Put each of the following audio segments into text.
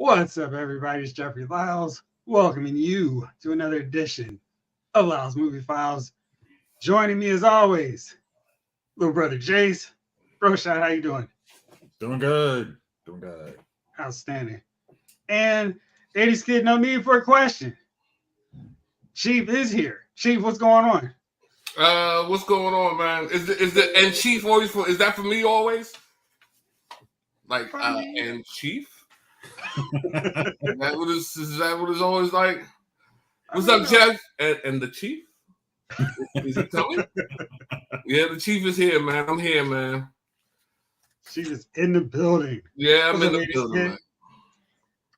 What's up, everybody? It's Jeffrey Lyles, welcoming you to another edition of Lyles Movie Files. Joining me, as always, little brother Jace. Roshan, how you doing? Doing good. Doing good. Outstanding. And 80s Kid, no need for a question. Chief is here. Chief, what's going on? What's going on, man? Is the and Chief always for? Is that for me always? Like and Chief? Is that what it's always like? What's up, Jeff? And the Chief? Is it Tony? Yeah, the Chief is here, man. I'm here, man. Chief is in the building. Yeah, I'm in the building, man.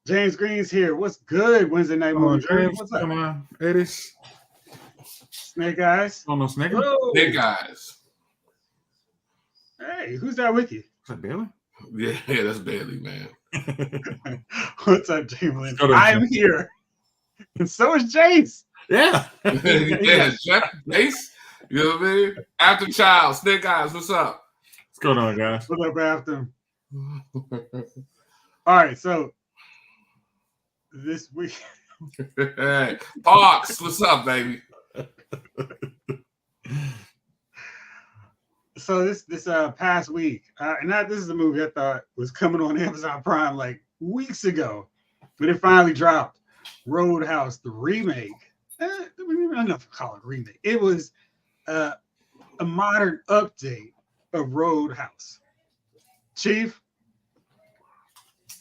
James Green's here. What's good? Wednesday night movie. James, What's up? come on, Eddie's. Snake Eyes. Oh no, Snake. Snake Eyes. Hey, who's that with you? Is that Bailey? Yeah, that's Bailey, man. What's up, James? I'm here. And so is Jace. Yeah. Yeah, Jeff, Ace. You know what I mean? After Child, Snake Eyes, what's up? What's going on, guys? What's up after him? All right, so this week. Hey, Parks, what's up, baby? So this past week, and this is a movie I thought was coming on Amazon Prime like weeks ago, but it finally dropped. Roadhouse, the remake. I don't know if I call it remake. It was a modern update of Roadhouse. Chief?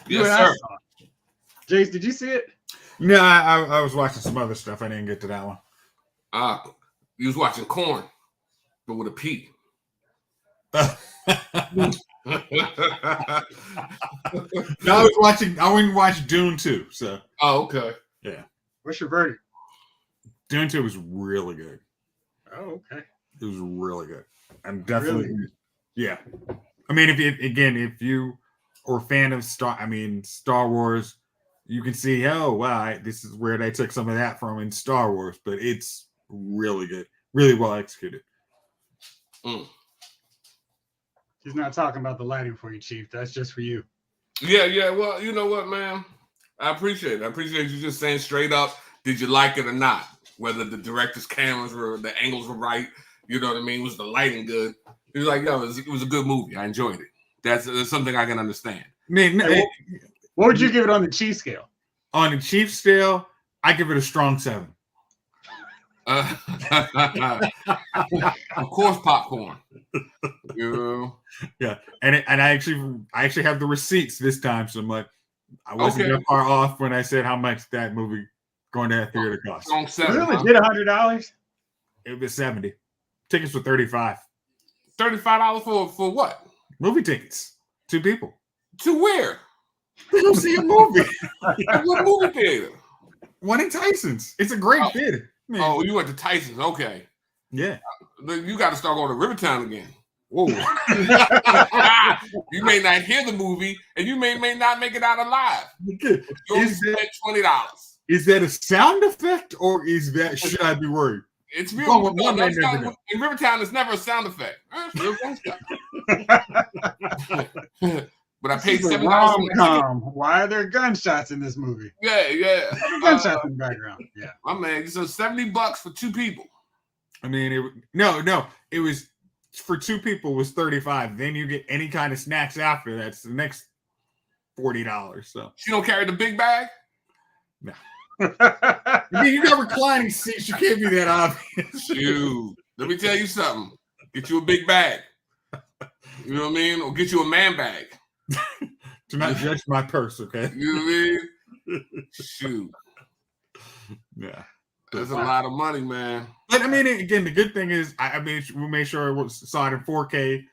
Yes, sir. Jace, did you see it? No, I was watching some other stuff. I didn't get to that one. You was watching Corn, but with a P. No, I went and watched Dune 2. So. Oh, okay. Yeah. What's your verdict? Dune 2 was really good. Oh, okay. It was really good. I'm definitely, Really? Yeah. I mean, if you are a fan of Star Wars, you can see, oh wow, this is where they took some of that from in Star Wars, but it's really good, really well executed. He's not talking about the lighting for you, Chief. That's just for you. Yeah. Well, you know what, man? I appreciate it. I appreciate you just saying straight up, did you like it or not? Whether the director's cameras were, the angles were right, you know what I mean? Was the lighting good? He was like, yo, it was a good movie. I enjoyed it. That's something I can understand. What would you give it on the Chief scale? On the Chief scale, I give it a strong 7. Of course, popcorn. You know? Yeah, and I actually have the receipts this time, so I wasn't that far off when I said how much that movie going to that theater cost. Strong 7. Really? Did $100? It was 70. Tickets were 35. $35 for what? Movie tickets. 2 people. To where? They don't see a movie. At what movie theater? One in Tyson's. It's a great theater. Man. Oh, you went to Tyson's. Okay. Yeah. You got to start going to Rivertown again. Whoa. You may not hear the movie, and you may not make it out alive. You only spent $20. Is that a sound effect, or is that should I be worried? It's real. In Rivertown, it's never a sound effect. It's real gangsta. But I paid $7. Why are there gunshots in this movie? Yeah. Gunshots in the background. Yeah. My man, so $70 for 2 people. I mean, no. It was for 2 people was $35. Then you get any kind of snacks after. That's the next $40. So she don't carry the big bag. No. I mean, you got reclining seats. You can't be that obvious. Dude, let me tell you something. Get you a big bag. You know what I mean? Or get you a man bag. Do not judge my purse, okay? You know what I mean? Shoot. Yeah. That's a lot of money, man. But I mean, again, the good thing is, we made sure it saw it in 4K,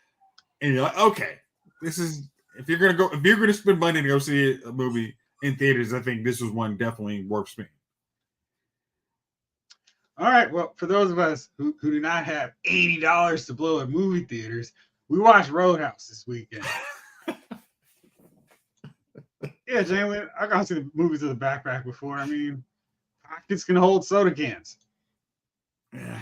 and you're like, okay, this is if you're gonna spend money to go see a movie in theaters, I think this was one definitely worth spending. All right. Well, for those of us who do not have $80 to blow at movie theaters, we watched Roadhouse this weekend. Yeah, Jamie, I got to see the movies of the backpack before. I mean, pockets can hold soda cans. Yeah.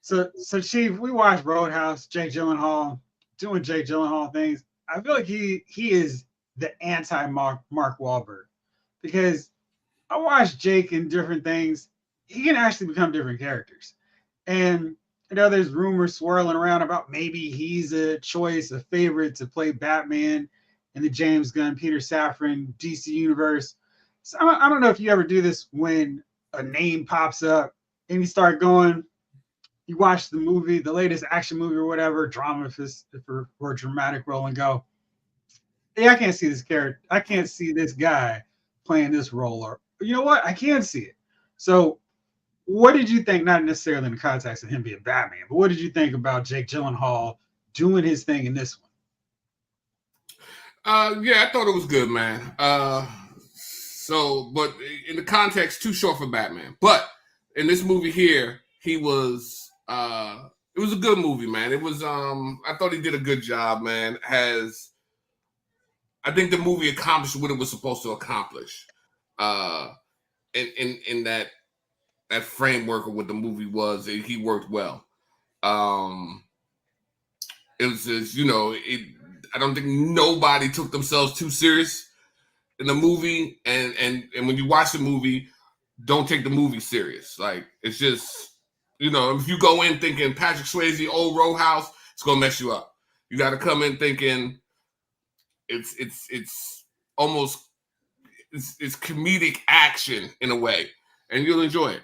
So Chief, we watched Roadhouse. Jake Gyllenhaal doing Jake Gyllenhaal things. I feel like he is the anti Mark Wahlberg. because I watch Jake in different things. He can actually become different characters. And there's rumors swirling around about maybe he's a choice, a favorite to play Batman in the James Gunn, Peter Safran DC universe. So I don't know if you ever do this when a name pops up and you start going, you watch the movie, the latest action movie or whatever, drama for a dramatic role and go, hey, I can't see this character. I can't see this guy playing this role. Or, you know what? I can see it. So what did you think, not necessarily in the context of him being Batman, but what did you think about Jake Gyllenhaal doing his thing in this one? Yeah, I thought it was good, man. But in the context, too short for Batman. But in this movie here, he was. It was a good movie, man. It was. I thought he did a good job, man. I think the movie accomplished what it was supposed to accomplish. In that framework of what the movie was, he worked well. It was just, I don't think nobody took themselves too serious in the movie, and when you watch the movie, don't take the movie serious. Like, it's just, if you go in thinking Patrick Swayze, old row house, it's gonna mess you up. You got to come in thinking it's almost it's comedic action in a way, and you'll enjoy it.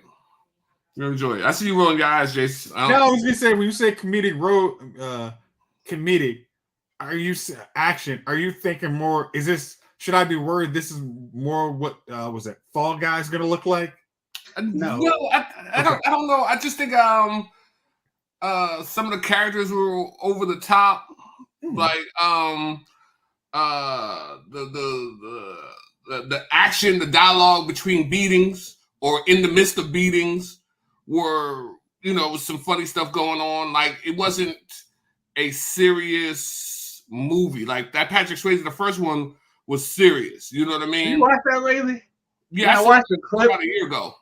You'll enjoy it. I see you rolling your eyes, Jason. No, I was gonna say, when you say comedic comedic, are you action? Are you thinking more? Is this? Should I be worried? This is more what was it? Fall Guys gonna look like? No, I don't know. I just think some of the characters were over the top, like the action, the dialogue between beatings or in the midst of beatings were, some funny stuff going on. Like, it wasn't a serious movie. Like that Patrick Swayze, the first one was serious. You know what I mean? You watched that lately? Yeah, I watched the clip about a year ago.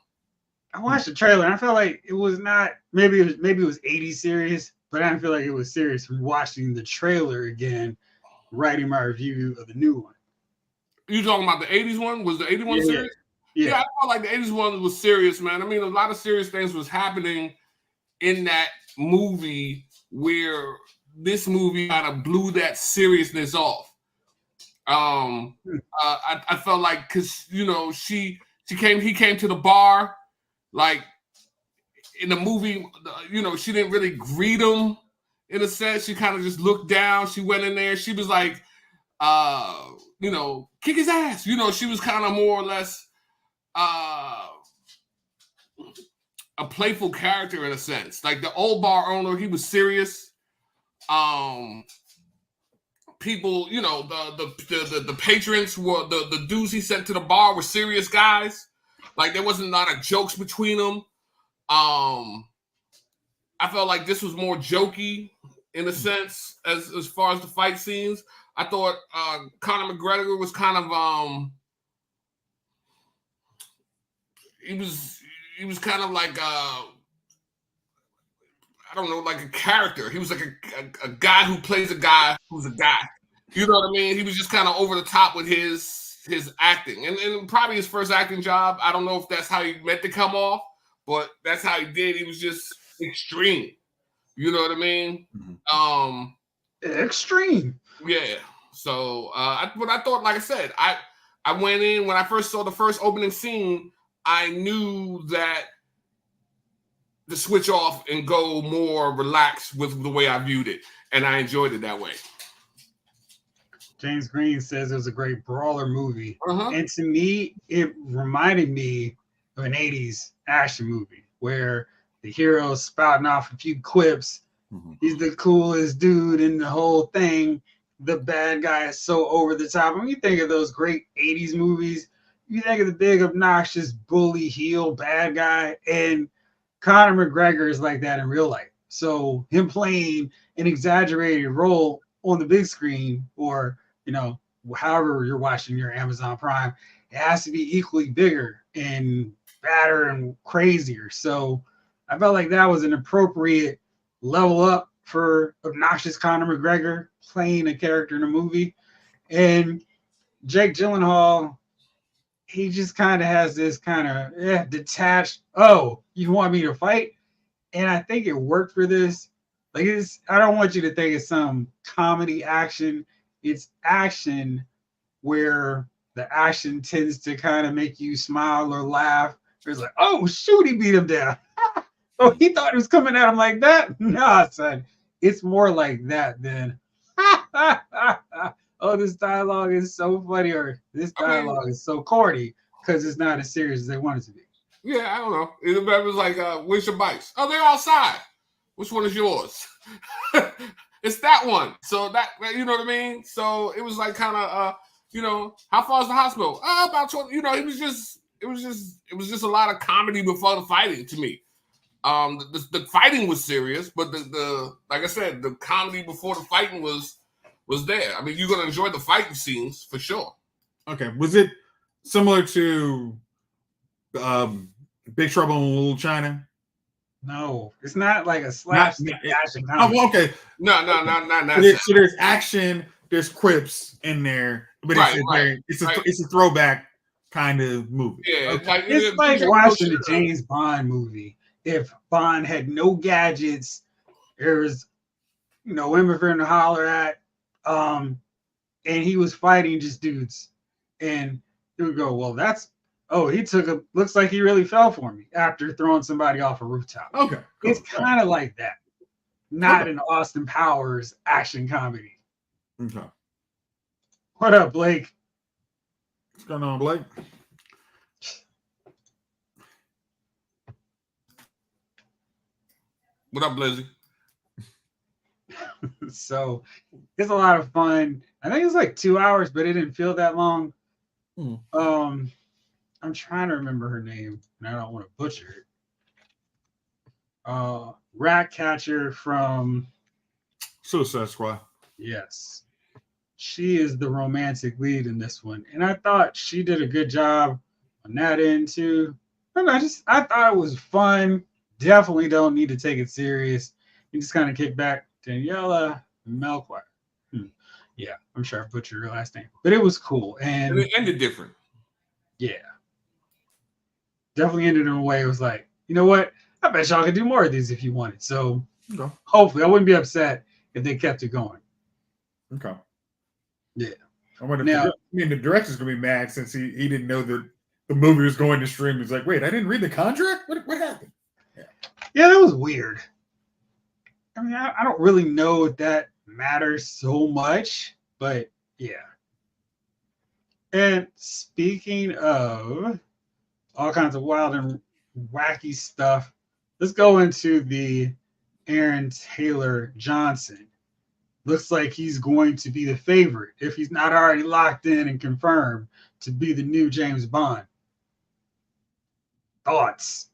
I watched the trailer and I felt like it was not, maybe it was 80s serious, but I didn't feel like it was serious from watching the trailer again, writing my review of the new one. You talking about the 80s one? Was the 81 serious? Yeah, I felt like the 80s one was serious, man. I mean, a lot of serious things was happening in that movie where this movie kind of blew that seriousness off. I felt like, because, he came to the bar, like in the movie, she didn't really greet him in a sense. She kind of just looked down. She went in there. She was like, kick his ass. She was kind of more or less a playful character in a sense. Like the old bar owner, he was serious. People, the patrons were the dudes he sent to the bar were serious guys. Like, there wasn't a lot of jokes between them. I felt like this was more jokey in a sense as far as the fight scenes. I thought Conor McGregor was kind of he was kind of like I don't know, like a character. He was like a guy who plays a guy who's a guy. You know what I mean? He was just kind of over the top with his acting, and probably his first acting job. I don't know if that's how he meant to come off, but that's how he did. He was just extreme. You know what I mean? Extreme. Yeah. So, but I thought, like I said, I went in when I first saw the first opening scene. I knew that to switch off and go more relaxed with the way I viewed it, and I enjoyed it that way. James Green says it was a great brawler movie. And to me, it reminded me of an 80s action movie where the hero's spouting off a few quips. He's the coolest dude in the whole thing. The bad guy is so over the top. When you think of those great 80s movies, you think of the big, obnoxious, bully, heel, bad guy. And Conor McGregor is like that in real life. So him playing an exaggerated role on the big screen, or however you're watching your Amazon Prime, it has to be equally bigger and badder and crazier. So I felt like that was an appropriate level up for obnoxious Conor McGregor playing a character in a movie. And Jake Gyllenhaal, he just kind of has this kind of detached, oh, you want me to fight? And I think it worked for this. Like, I don't want you to think it's some comedy action. It's action where the action tends to kind of make you smile or laugh. It's like, oh shoot, he beat him down. Oh, he thought it was coming at him like that? Nah, son. It's more like that than oh, this dialogue is so funny, or this dialogue is so corny because it's not as serious as they want it to be. Yeah, I don't know. It was like, where's your bikes? Oh, they're outside. Which one is yours? It's that one. So that, you know what I mean? So it was like kind of, how far is the hospital? About 20. It was just a lot of comedy before the fighting to me. The fighting was serious, but the like I said, the comedy before the fighting was there. I mean, you're gonna enjoy the fighting scenes for sure. Okay, was it similar to Big Trouble in Little China? No, it's not like a slapstick action comedy. Oh, okay. No. So there's action, there's quips in there, but it's a throwback kind of movie. Yeah, okay. It's like watching a James Bond movie. If Bond had no gadgets, there was, women for him to holler at, and he was fighting just dudes, and he would go, well, looks like he really fell for me after throwing somebody off a rooftop. Okay. Cool. It's kind of like that. Not an Austin Powers action comedy. Okay. What up, Blake? What's going on, Blake? What up, Blizzy? So it's a lot of fun. I think it's like 2 hours, but it didn't feel that long. I'm trying to remember her name, and I don't want to butcher it. Ratcatcher from Suicide Squad. Yes. She is the romantic lead in this one. And I thought she did a good job on that end too. And I thought it was fun. Definitely don't need to take it serious. You just kind of kick back. Daniela Melchior. Yeah, I'm sure I butchered her last name. But it was cool. And it ended different. Yeah. Definitely ended in a way it was like, you know what? I bet y'all could do more of these if you wanted. So hopefully I wouldn't be upset if they kept it going. Okay. Yeah. The director's gonna be mad since he didn't know that the movie was going to stream. He's like, wait, I didn't read the contract? What happened? Yeah, that was weird. I mean, I don't really know if that matters so much, but yeah. And speaking of all kinds of wild and wacky stuff, let's go into the Aaron Taylor Johnson. Looks like he's going to be the favorite, if he's not already locked in and confirmed, to be the new James Bond. Thoughts?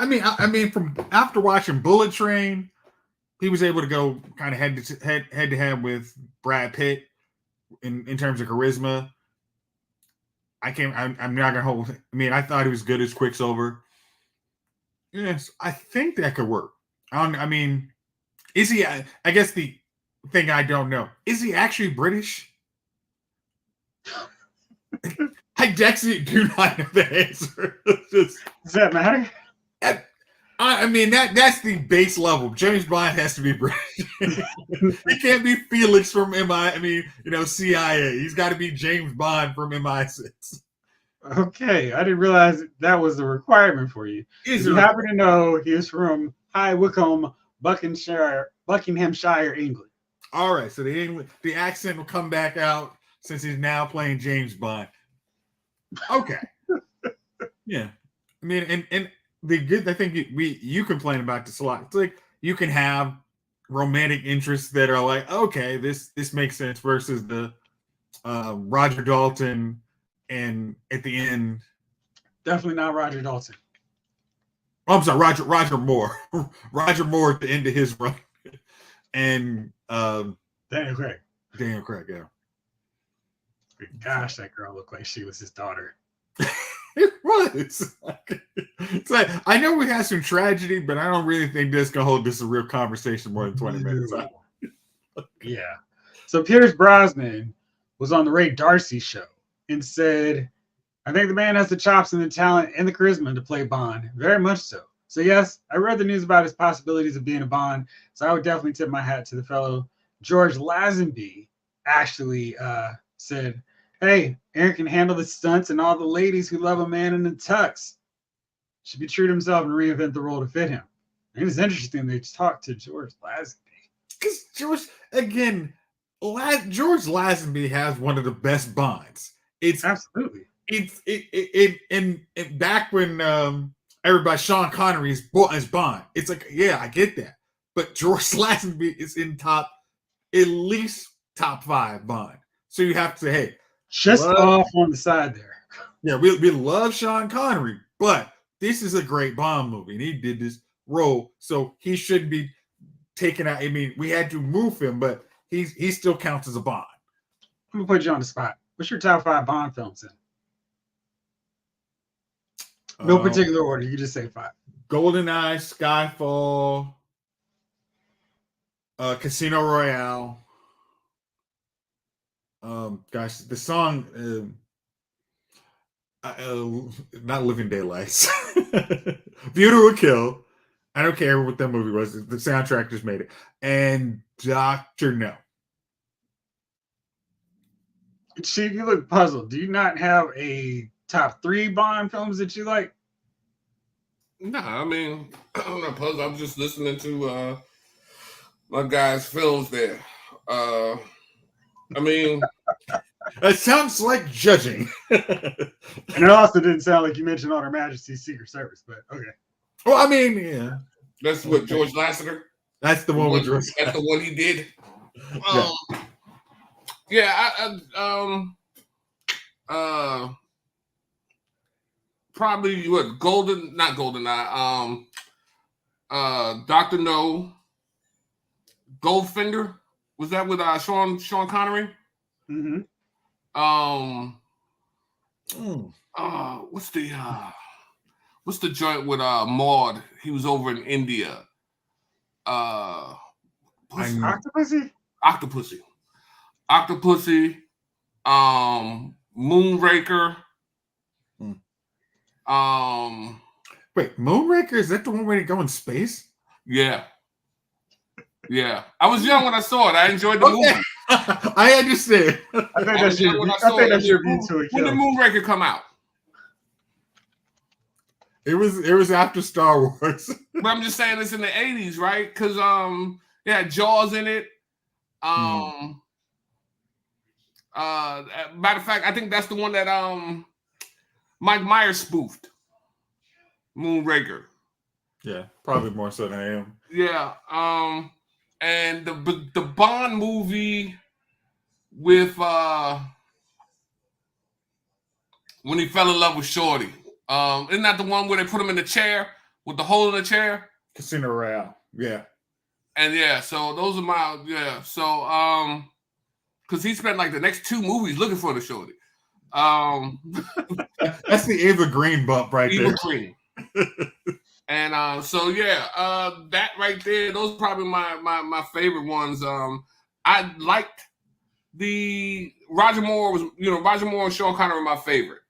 I mean, from after watching Bullet Train, he was able to go kind of head to head with Brad Pitt in terms of charisma. I'm not gonna hold. I mean, I thought he was good as Quicksilver. Yes, I think that could work. I mean, is he? I guess the thing I don't know, is he actually British? I actually do not know the answer. Does that matter? I mean, that's the base level. James Bond has to be British. He can't be Felix from CIA. He's got to be James Bond from MI6. Okay, I didn't realize that was the requirement for you. You happen to know he was from High Wycombe, Buckinghamshire, England. All right, so the accent will come back out since he's now playing James Bond. Okay. Yeah. I mean, and the good, I think you complain about this a lot. It's like you can have romantic interests that are like, okay, this makes sense versus the Roger Dalton, and at the end, definitely not Roger Dalton. Oh, I'm sorry, Roger Moore. Roger Moore at the end of his run, and Daniel Craig. Yeah. Gosh, that girl looked like she was his daughter. It was. It's like, I know we had some tragedy, but I don't really think this can hold this a real conversation more than 20 minutes. Yeah. So Pierce Brosnan was on the Ray Darcy show and said, I think the man has the chops and the talent and the charisma to play Bond, very much so. So yes, I read the news about his possibilities of being a Bond, so I would definitely tip my hat to the fellow. George Lazenby actually said, hey, Aaron can handle the stunts and all the ladies who love a man in the tux. Should be true to himself and reinvent the role to fit him. And it's interesting they talked to George Lazenby. Because George Lazenby has one of the best Bonds. It's absolutely. And back when everybody Sean Connery is Bond, it's like, yeah, I get that. But George Lazenby is in at least top 5 Bond. So you have to say, hey, just off on the side there. Yeah, we love Sean Connery, but this is a great Bond movie, and he did this role, so he shouldn't be taken out. I mean, we had to move him, but he still counts as a Bond. I'm gonna put you on the spot. What's your top 5 Bond films in? No particular order. You can just say 5. GoldenEye, Skyfall, Casino Royale. Gosh, the song, not Living Daylights. View to a Kill. I don't care what that movie was. The soundtrack just made it. And Dr. No. See, you look puzzled. Do you not have a top 3 Bond films that you like? No, I mean, I'm not puzzled. I'm just listening to my guy's films there. I mean, it sounds like judging. And it also didn't sound like you mentioned On Her Majesty's Secret Service, but okay. Well, I mean, yeah. That's what George Lasseter. That's the one with George. That's the one he did. Probably what not GoldenEye. Dr. No. Goldfinger. Was that with Sean Connery? Mm-hmm. What's the joint with Maud? He was over in India. Octopussy. Moonraker. Wait, Moonraker, is that the one where they go in space? Yeah. I was young when I saw it. I enjoyed the movie. I understand. I think that's your view to it. When did Moonraker come out? It was after Star Wars. But I'm just saying it's in the 80s, right? Because it had Jaws in it. Matter of fact, I think that's the one that Mike Myers spoofed. Moonraker. Yeah, probably more so than I am. Yeah. And the Bond movie with when he fell in love with Shorty. Isn't that the one where they put him in the chair with the hole in the chair? Casino Royale. Yeah. And so those are my So because he spent like the next 2 movies looking for the Shorty. That's the Eva Green bump right there. Eva Green. And that right there, those are probably my favorite ones. I liked the Roger Moore and Sean Connery were my favorite.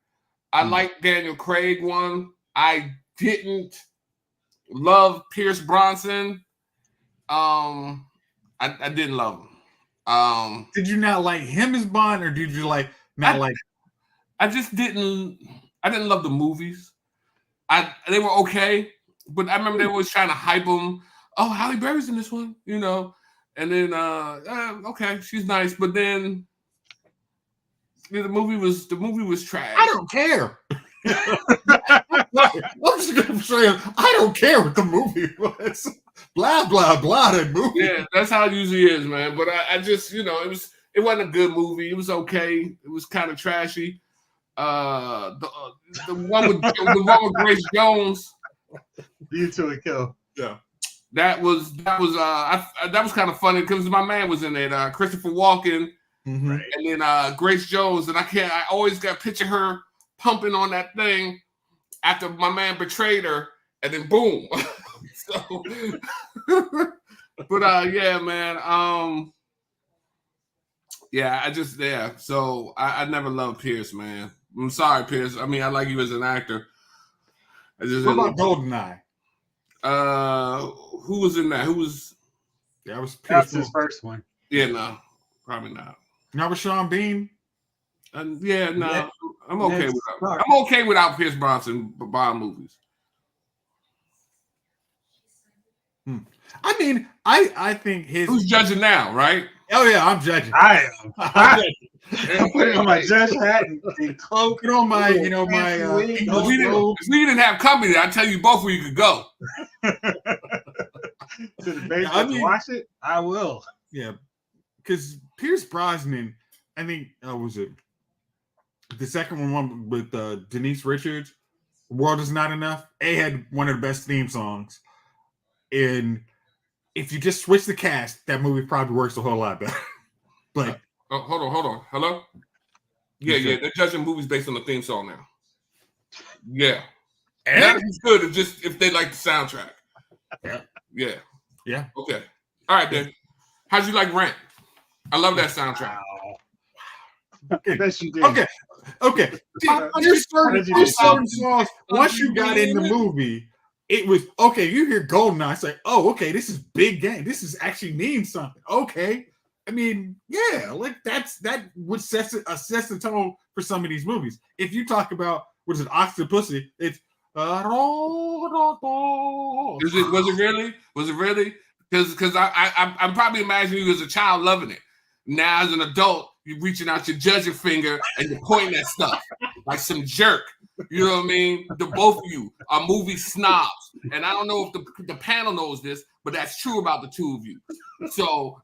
I liked Daniel Craig one. I didn't love Pierce Brosnan. I didn't love him. Did you not like him as Bond, or did you like? I just didn't. I didn't love the movies. They were okay, but I remember they were always trying to hype them. Oh, Halle Berry's in this one, and then okay, she's nice, but then the movie was trash. I don't care. I'm just gonna say I don't care what the movie was. Blah blah blah. That movie. Yeah, that's how it usually is, man. But I just it wasn't a good movie. It was okay. It was kind of trashy. The one with Grace Jones. View to a Kill. Yeah. That was kind of funny because my man was in it, Christopher Walken, mm-hmm. and then Grace Jones, and I always got to picture her pumping on that thing after my man betrayed her, and then boom. So, but yeah, man. Yeah. So I never loved Pierce, man. I'm sorry, Pierce. I mean, I like you as an actor. I just What about GoldenEye? Who was in that? Who was? That was Pierce. That's his first one. Yeah, no, probably not. Not with Sean Bean. Yeah, no, Ned- I'm okay Ned without. Stark. I'm okay without Pierce Brosnan Bond movies. I mean, I think his. Who's judging now, right? Oh yeah, I'm judging. I am. I'm judging. I'm putting on my judge hat and cloak. Put on my, fancy wig. If we didn't have company, I'd tell you both where you could go. To the basement to watch it. I will. Yeah, because Pierce Brosnan, I think was it the second one with Denise Richards? World Is Not Enough. A had one of the best theme songs, and if you just switch the cast, that movie probably works a whole lot better. But hold on. Hello? Yeah, they're judging movies based on the theme song now. Yeah. And that is good if they like the soundtrack. Yeah. Okay. All right, then. How'd you like Rent? I love that soundtrack. Wow. Yes, you did. Okay. There's certain songs. Once you got in the movie, it was okay. You hear GoldenEye, it's like, oh, okay, this is big game. This is actually means something. Okay. I mean, yeah, like that would set the tone for some of these movies. If you talk about what is it, Octopussy, it's Was it really? Because I'm probably imagining you as a child loving it. Now as an adult, you're reaching out your judging finger and you're pointing at stuff like some jerk. You know what I mean? The both of you are movie snobs, and I don't know if the panel knows this, but that's true about the two of you. So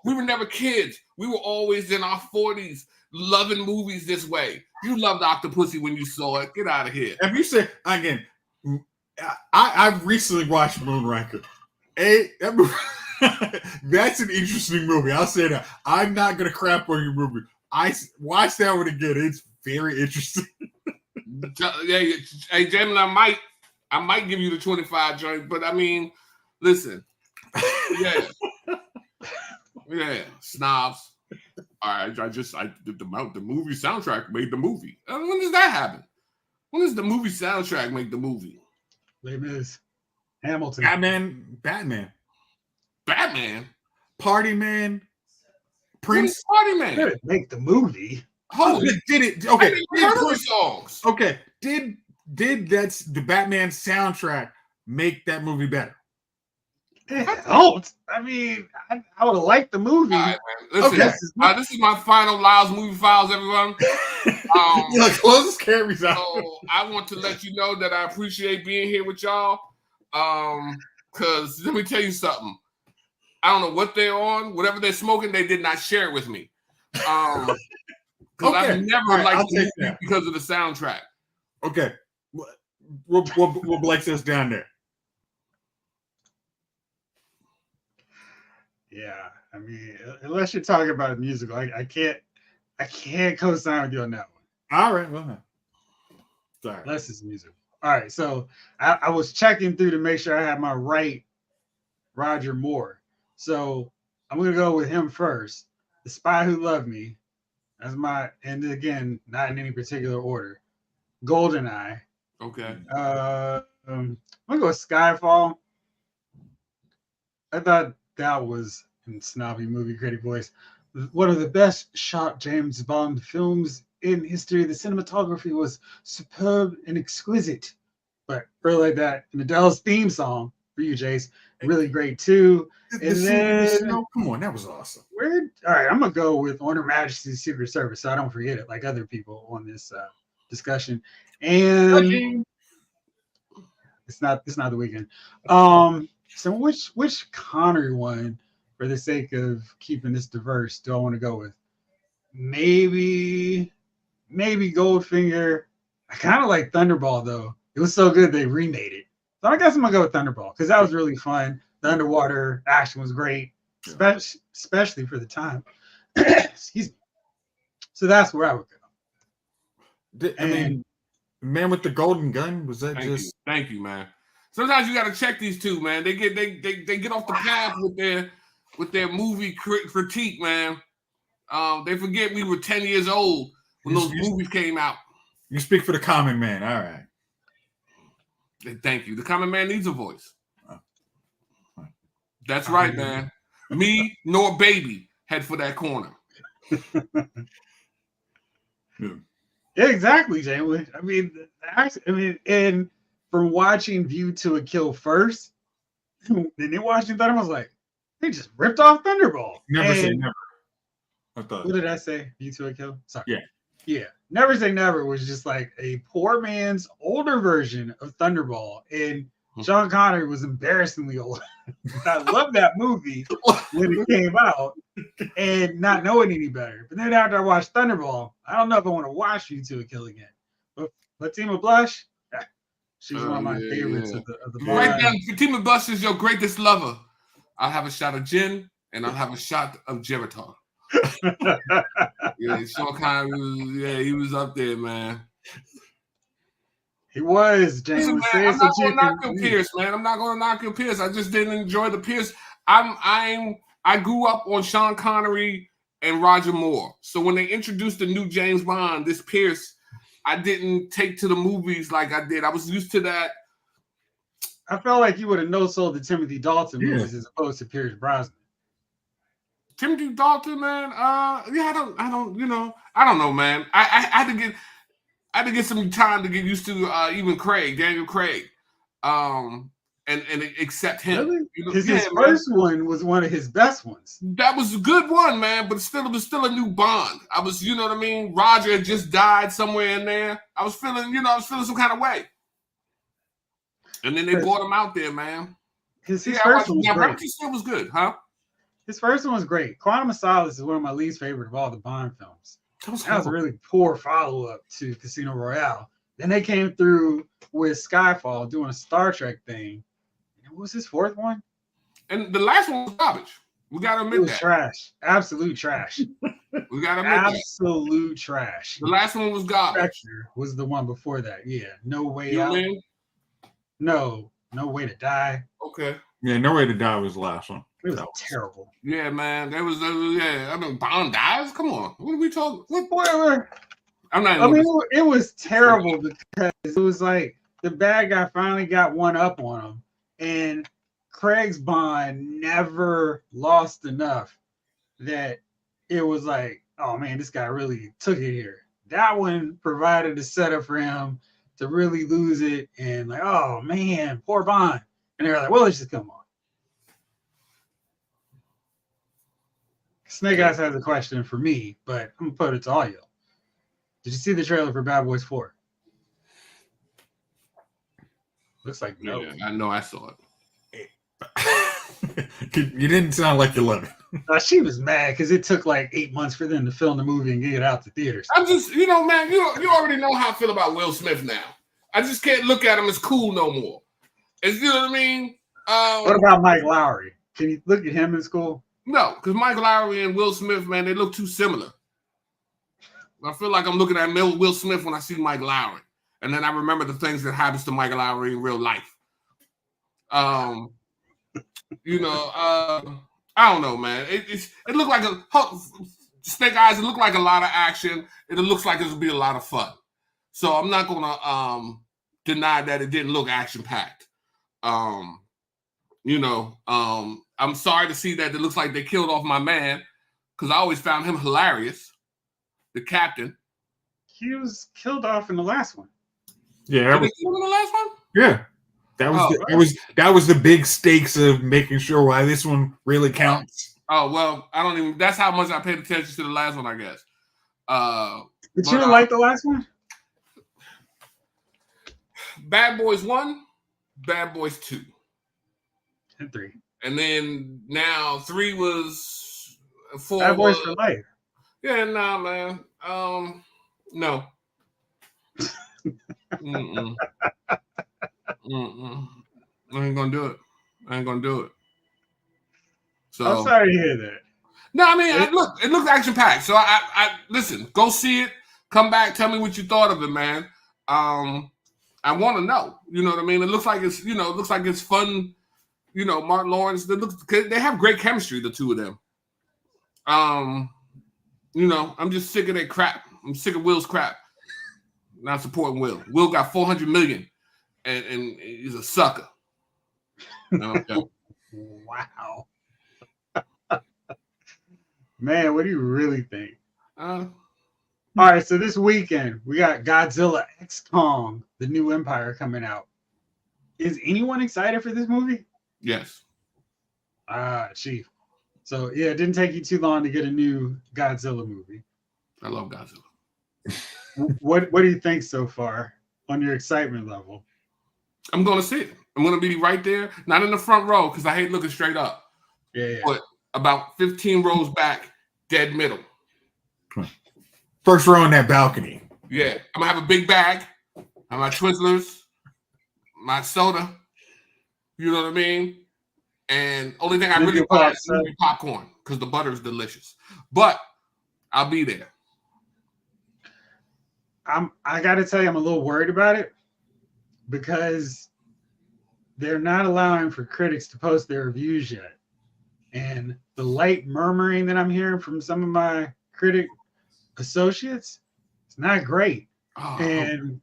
we were never kids. We were always in our 40s loving movies this way. You loved Octopussy when you saw it. Get out of here. If you say again, I recently watched Moonraker. That's an interesting movie. I'll say that. I'm not gonna crap on your movie. I watched that one again. It's very interesting. Yeah, hey, Jamie, I might give you the 25 joint, but I mean, listen, yeah, snobs. All right, the movie soundtrack made the movie. When does that happen? When does the movie soundtrack make the movie? Les Mis, Hamilton, Batman, Party Man, Prince. Party Man did it make the movie? Did it? Okay, songs. Okay, did that's the Batman soundtrack make that movie better? I don't. I mean, I would have liked the movie. All right, listen, this is my final Lyle's Movie Files, everyone. Close this cameras out. So I want to let you know that I appreciate being here with y'all. Because let me tell you something. I don't know what they're on. Whatever they're smoking, they did not share it with me. Because I've never liked the movie because of the soundtrack. Okay. We'll Blake this down there. Yeah, I mean, unless you're talking about a musical, I can't co-sign with you on that one. All right, well, sorry. Unless it's musical. All right, so I was checking through to make sure I had my right Roger Moore. So I'm gonna go with him first. The Spy Who Loved Me. That's and again, not in any particular order. GoldenEye. Okay. I'm gonna go with Skyfall. I thought that was, in snobby movie critic voice, one of the best shot James Bond films in history. The cinematography was superb and exquisite. But really like that. And Adele's theme song for you, Jace, really great too. Come on, that was awesome. All right, I'm gonna go with On Her Majesty's Secret Service, so I don't forget it, like other people on this discussion. And it's not the weekend. So which Connery one, for the sake of keeping this diverse, do I want to go with? Maybe Goldfinger. I kind of like Thunderball though. It was so good they remade it. So I guess I'm gonna go with Thunderball because that was really fun. The underwater action was great, especially for the time. Excuse me. So that's where I would go. I mean, Man with the Golden Gun, was that Thank you, man. Sometimes you got to check these two, man. They get off the path with their movie critique, man. They forget we were 10 years old when those movies came out. You speak for the common man. All right. Thank you. The common man needs a voice. That's right, man. Me nor baby head for that corner. Yeah, exactly, Jalen. I mean, and from watching View to a Kill first, and then watching Thunder, I was like, they just ripped off Thunderball. Never say never. I thought. What did I say? View to a Kill? Sorry. Yeah. Never Say Never was just like a poor man's older version of Thunderball, and Sean Connery was embarrassingly old. I love that movie when it came out, and not knowing any better. But then after I watched Thunderball, I don't know if I want to watch You to a Kill again. But Fatima Blush, she's one of my favorites of the movie. Right down, Fatima Blush is your greatest lover. I'll have a shot of gin, and I'll have a shot of Geritol. Sean Connery, he was up there, man. He was, James. Listen, man, I'm not going to knock your Pierce, man. I'm not going to knock your Pierce. I just didn't enjoy the Pierce. I grew up on Sean Connery and Roger Moore. So when they introduced the new James Bond, this Pierce, I didn't take to the movies like I did. I was used to that. I felt like you would have no-sold the Timothy Dalton movies as opposed to Pierce Brosnan. Timothy Dalton, man. I don't know, man. I had to get some time to get used to even Daniel Craig, and accept him. Really? Because his first one was one of his best ones. That was a good one, man. But it was still a new Bond. I was, you know what I mean. Roger had just died somewhere in there. I was feeling some kind of way. And then they brought him out there, man. His first one was great. Remington Steele was good, huh? His first one was great. Quantum of Solace is one of my least favorite of all the Bond films. That was a really poor follow-up to Casino Royale. Then they came through with Skyfall doing a Star Trek thing. What was his fourth one? And the last one was garbage. We got to admit that. It was trash. Absolute trash. We got to admit that. Absolute trash. The last one was garbage. Spectre was the one before that. Yeah. No Way Out. No Way to Die. Okay. Yeah, No Way to Die was the last one. It was terrible. Yeah, man. There was, I mean, Bond dies? Come on. What are we talking? Whatever. It was terrible because it was like the bad guy finally got one up on him, and Craig's Bond never lost enough that it was like, oh man, this guy really took it here. That one provided a setup for him to really lose it, and like, oh man, poor Bond. And they're like, well, let's just come on. Snake Eyes has a question for me, but I'm gonna put it to all y'all. Did you see the trailer for Bad Boys 4? Looks like no. Yeah, I know I saw it. You didn't sound like you loved it. She was mad because it took like 8 months for them to film the movie and get it out to theaters. I'm just, man, you already know how I feel about Will Smith now. I just can't look at him as cool no more. You know what I mean? What about Mike Lowry? Can you look at him in school? No, because Mike Lowry and Will Smith, man, they look too similar. I feel like I'm looking at Will Smith when I see Mike Lowry. And then I remember the things that happens to Mike Lowry in real life. I don't know, man. It looked like Snake Eyes. It looked like a lot of action. It looks like it'll be a lot of fun. So I'm not gonna deny that it didn't look action packed. I'm sorry to see that it looks like they killed off my man because I always found him hilarious. The captain. He was killed off in the last one. Yeah, they killed him in the last one. Yeah. That was the big stakes of making sure why this one really counts. Oh well, I don't even. That's how much I paid attention to the last one, I guess. Did you like the last one? Bad Boys 1, Bad Boys 2, and 3, and then now 3 was 4. Bad Boys for life. Yeah, nah, man. No. Mm-mm. Mm-mm. I ain't gonna do it. So I'm sorry to hear that. No, I mean, it looks action packed. So I listen. Go see it. Come back. Tell me what you thought of it, man. I want to know. You know what I mean? It looks like it's fun. Martin Lawrence. They have great chemistry, the two of them. You know, I'm just sick of that crap. I'm sick of Will's crap. Not supporting Will. Will got 400 million, and he's a sucker. Okay. Wow. Man, what do you really think? All right, so this weekend we got Godzilla X Kong, the new Empire coming out. Is anyone excited for this movie? Yes. Chief. So yeah, it didn't take you too long to get a new Godzilla movie. I love Godzilla. What do you think so far on your excitement level? I'm going to see it. I'm going to be right there, not in the front row because I hate looking straight up. Yeah. But about 15 rows back, dead middle. First row on that balcony. Yeah. I'm going to have a big bag. I have my Twizzlers, my soda. You know what I mean? And only thing I really buy is popcorn because the butter is delicious. But I'll be there. I got to tell you, I'm a little worried about it because they're not allowing for critics to post their reviews yet. And the light murmuring that I'm hearing from some of my critic associates, it's not great. And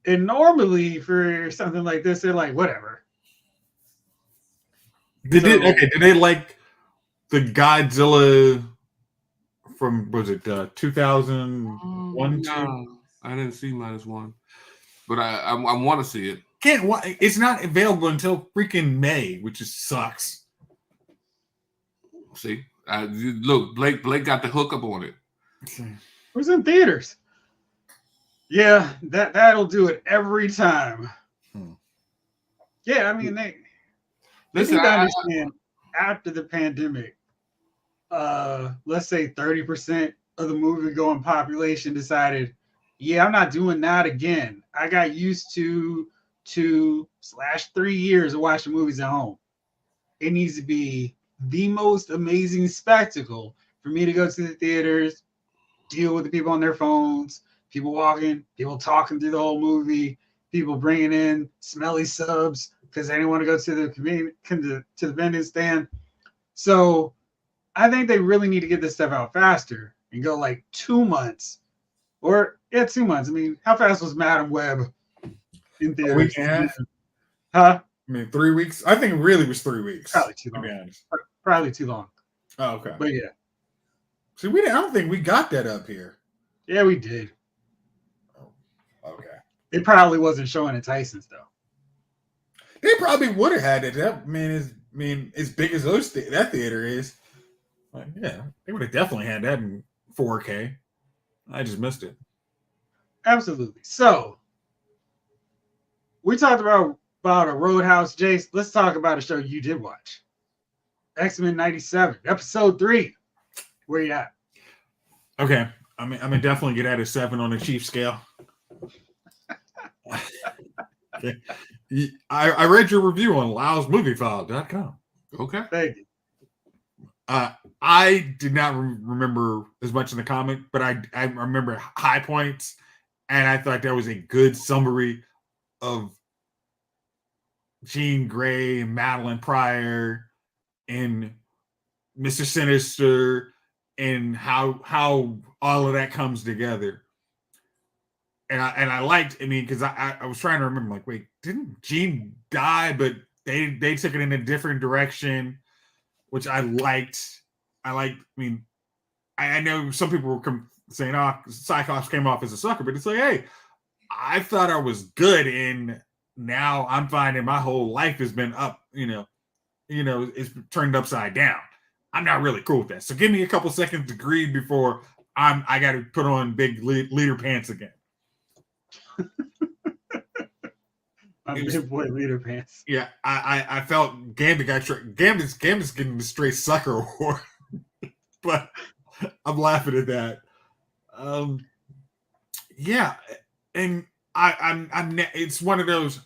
normally for something like this, they're like, whatever. Did they like the Godzilla from, was it 2001? No, I didn't see -1, but I want to see it. It's not available until freaking May, which just sucks. See, look, Blake got the hookup on it. It was in theaters. Yeah, that'll do it every time. Yeah, I mean they need to understand after the pandemic, let's say 30% of the movie-going population decided, yeah, I'm not doing that again. I got used to 2/3 years of watching movies at home. It needs to be the most amazing spectacle for me to go to the theaters, deal with the people on their phones, people walking, people talking through the whole movie, people bringing in smelly subs because they didn't want to go to the vending stand. So I think they really need to get this stuff out faster and go like 2 months or 2 months. I mean, how fast was Madam Web in theaters? A week and a half? Huh? I mean, 3 weeks. I think it really was 3 weeks. Probably too long. To be honest. Probably too long. Oh, okay. But yeah. See, I don't think we got that up here. Yeah, we did. Oh, okay. It probably wasn't showing at Tyson's though. They probably would have had it. That as big as that theater is. Like, yeah, they would have definitely had that in 4K. I just missed it. Absolutely. So we talked about a Roadhouse, Jace. Let's talk about a show you did watch. X-Men'97, episode 3. Where you at? Okay. I'm gonna definitely get at a 7 on the Chief scale. Okay. I read your review on LaosMovieFile.com. Okay. Thank you. I did not remember as much in the comic, but I remember high points, and I thought that was a good summary of Jean Grey, Madeline Pryor, and Mr. Sinister, and how all of that comes together. And I liked, because I was trying to remember, like, wait, didn't Jean die? But they took it in a different direction, which I liked. I know some people were saying, oh, Cyclops came off as a sucker, but it's like, hey, I thought I was good, and now I'm finding my whole life has been up, it's turned upside down. I'm not really cool with that. So give me a couple seconds to grieve before I got to put on big leader pants again. Big boy leader pants. Yeah, I felt Gambit Gambit's getting the straight sucker award, but I'm laughing at that. Yeah, and I'm it's one of those.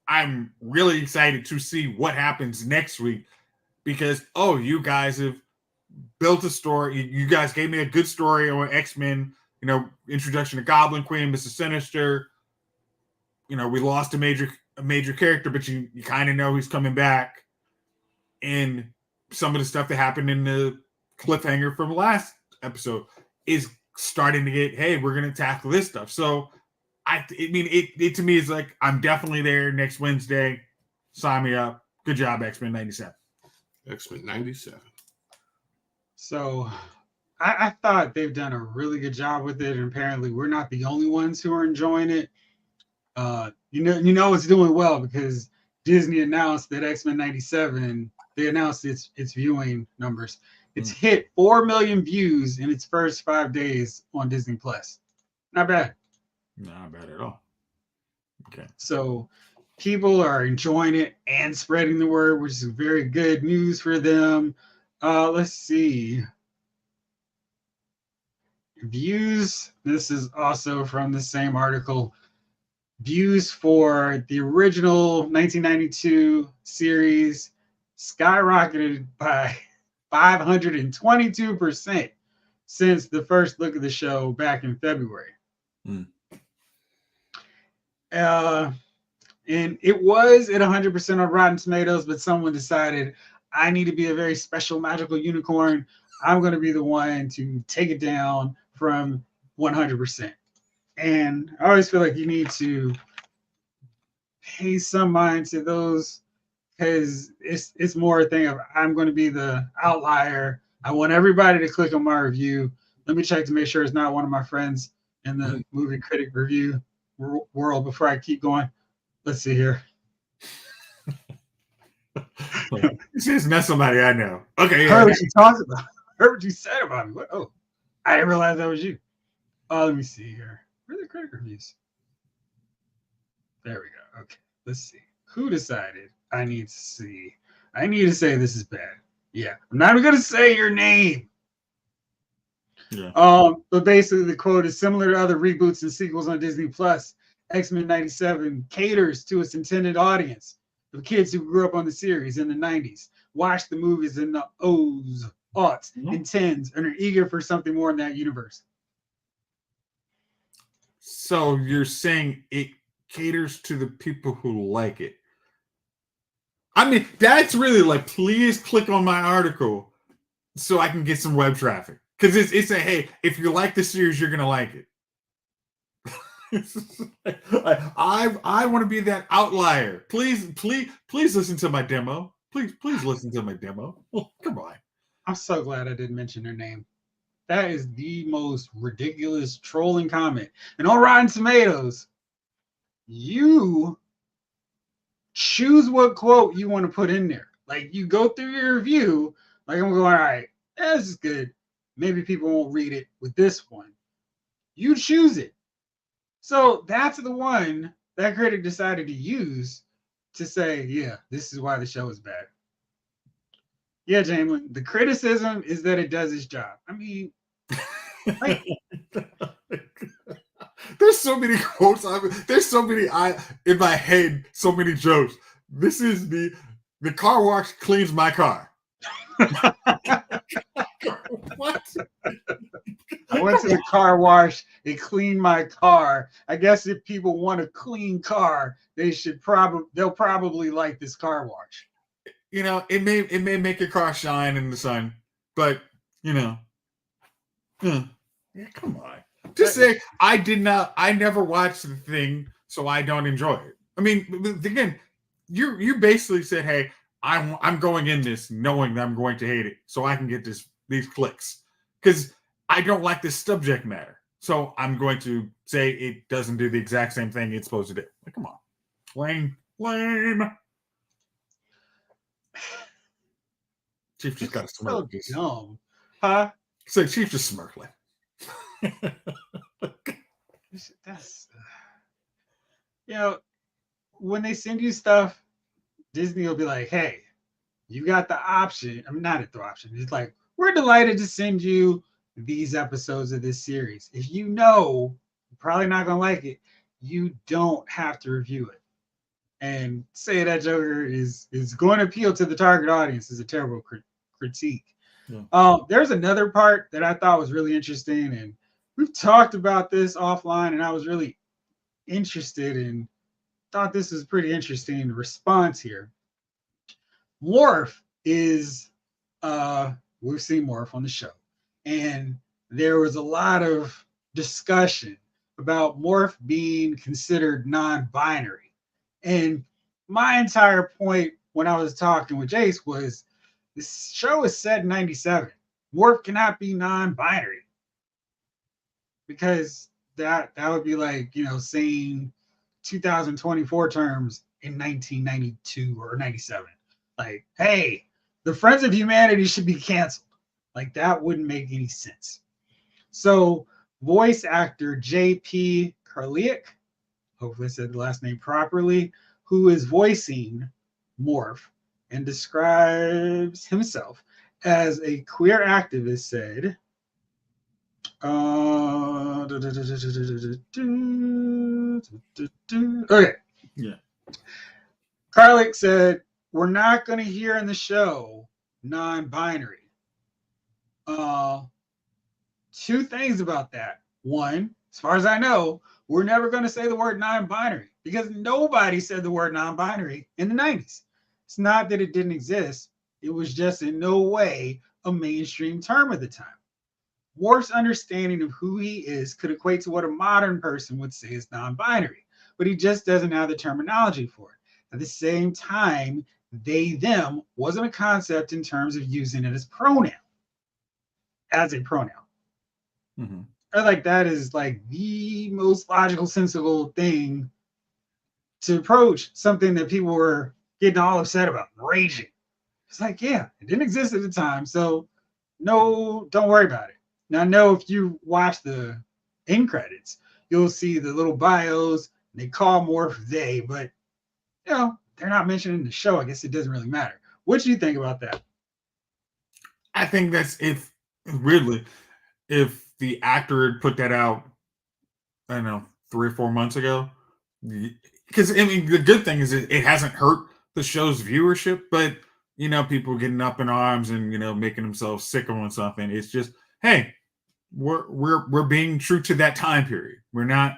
I'm really excited to see what happens next week because you guys have built a story. You guys gave me a good story on X-Men. Introduction to Goblin Queen, Mr. Sinister. We lost a major character, but you kind of know he's coming back. And some of the stuff that happened in the cliffhanger from last episode is starting to get, hey, we're gonna tackle this stuff. So I mean, it to me is like, I'm definitely there next Wednesday. Sign me up. Good job, X-Men'97. X-Men'97. So I thought they've done a really good job with it, and apparently we're not the only ones who are enjoying it. You know it's doing well because Disney announced that X-Men'97, they announced its viewing numbers. It's hit 4 million views in its first 5 days on Disney Plus. Not bad. Not bad at all. Okay. So people are enjoying it and spreading the word, which is very good news for them. Let's see. Views. This is also from the same article. Views for the original 1992 series skyrocketed by 522% since the first look of the show back in February. And it was at 100% on Rotten Tomatoes, but someone decided, I need to be a very special magical unicorn. I'm going to be the one to take it down from 100%. And I always feel like you need to pay some mind to those, because it's more a thing of, I'm going to be the outlier. I want everybody to click on my review. Let me check to make sure it's not one of my friends in the movie critic review world before I keep going. Let's see here. This is not somebody I know. Okay, yeah. Heard what you talked about. Heard what you said about me. What? Oh, I didn't realize that was you. Let me see here. Where are the critic reviews? There we go. Okay, let's see. Who decided I need to see? I need to say this is bad. Yeah, I'm not even gonna say your name. Yeah. But basically the quote is, similar to other reboots and sequels on Disney Plus, X-Men'97 caters to its intended audience of kids who grew up on the series in the 90s, watched the movies in the O's, aughts, and tens, and are eager for something more in that universe. So you're saying it caters to the people who like it. I mean, that's really like, please click on my article so I can get some web traffic. Because it's a, hey, if you like the series, you're going to like it. I want to be that outlier. Please listen to my demo. Please listen to my demo. Oh, come on. I'm so glad I didn't mention their name. That is the most ridiculous trolling comment. And on Rotten Tomatoes, you choose what quote you want to put in there. Like, you go through your review, like, I'm going, all right, this is good. Maybe people won't read it with this one. You choose it. So that's the one that critic decided to use to say, yeah, this is why the show is bad. Yeah, Jamelin, the criticism is that it does its job. I mean, like, there's so many quotes. There's so many in my head, so many jokes. This is the car wash cleans my car. What? I went to the car wash. It cleaned my car. I guess if people want a clean car, they'll probably like this car wash. You know, it may make your car shine in the sun, but you know, yeah, come on. Just say I never watched the thing, so I don't enjoy it. I mean, again, you basically said, hey, I'm going in this knowing that I'm going to hate it, so I can get these clicks because I don't like this subject matter. So I'm going to say it doesn't do the exact same thing it's supposed to do. Like, come on, lame. Chief just got a smirk. So dumb, huh? So Chief just smirked. That's when they send you stuff, Disney will be like, hey, you got the option. I'm not at the option. It's like, we're delighted to send you these episodes of this series. If you know you're probably not gonna like it, you don't have to review it. And say that Joker is going to appeal to the target audience is a terrible critique. Yeah. There's another part that I thought was really interesting, and we've talked about this offline, and I was really interested and thought this was pretty interesting response here. Morph is we've seen Morph on the show, and there was a lot of discussion about Morph being considered non-binary. And my entire point when I was talking with Jace was this show is set in 97. Morph cannot be non-binary because that would be like, saying 2024 terms in 1992 or 97. Like, hey, the Friends of Humanity should be canceled. Like, that wouldn't make any sense. So, voice actor J.P. Karliak, hopefully I said the last name properly, who is voicing Morph and describes himself as a queer activist, said, okay. Yeah. Karliak said, we're not going to hear in the show non-binary. Two things about that. One, as far as I know, we're never going to say the word non-binary because nobody said the word non-binary in the 90s. It's not that it didn't exist. It was just in no way a mainstream term at the time. Morph's understanding of who he is could equate to what a modern person would say is non-binary, but he just doesn't have the terminology for it. At the same time, they, them wasn't a concept in terms of using it as a pronoun. Mm-hmm. I like that is like the most logical, sensible thing to approach something that people were getting all upset about, raging. It's like, yeah, it didn't exist at the time, so no, don't worry about it. Now, I know if you watch the end credits, you'll see the little bios. They call Morph they, but they're not mentioned in the show. I guess it doesn't really matter. What do you think about that? I think that's if the actor had put that out, I don't know, 3 or 4 months ago, because I mean the good thing is it hasn't hurt the show's viewership, but people getting up in arms and making themselves sick on something. It's just, hey, we're being true to that time period. We're not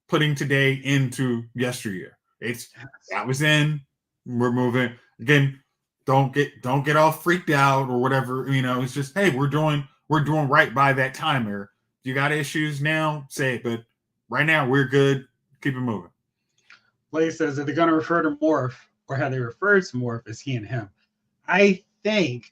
putting today into yesteryear. That was in. We're moving again. Don't get all freaked out or whatever. It's just, hey, we're doing right by that time era. If you got issues now, say it. But right now we're good. Keep it moving. Blake says that they're going to refer to Morph, or how they refer to Morph, as he and him. I think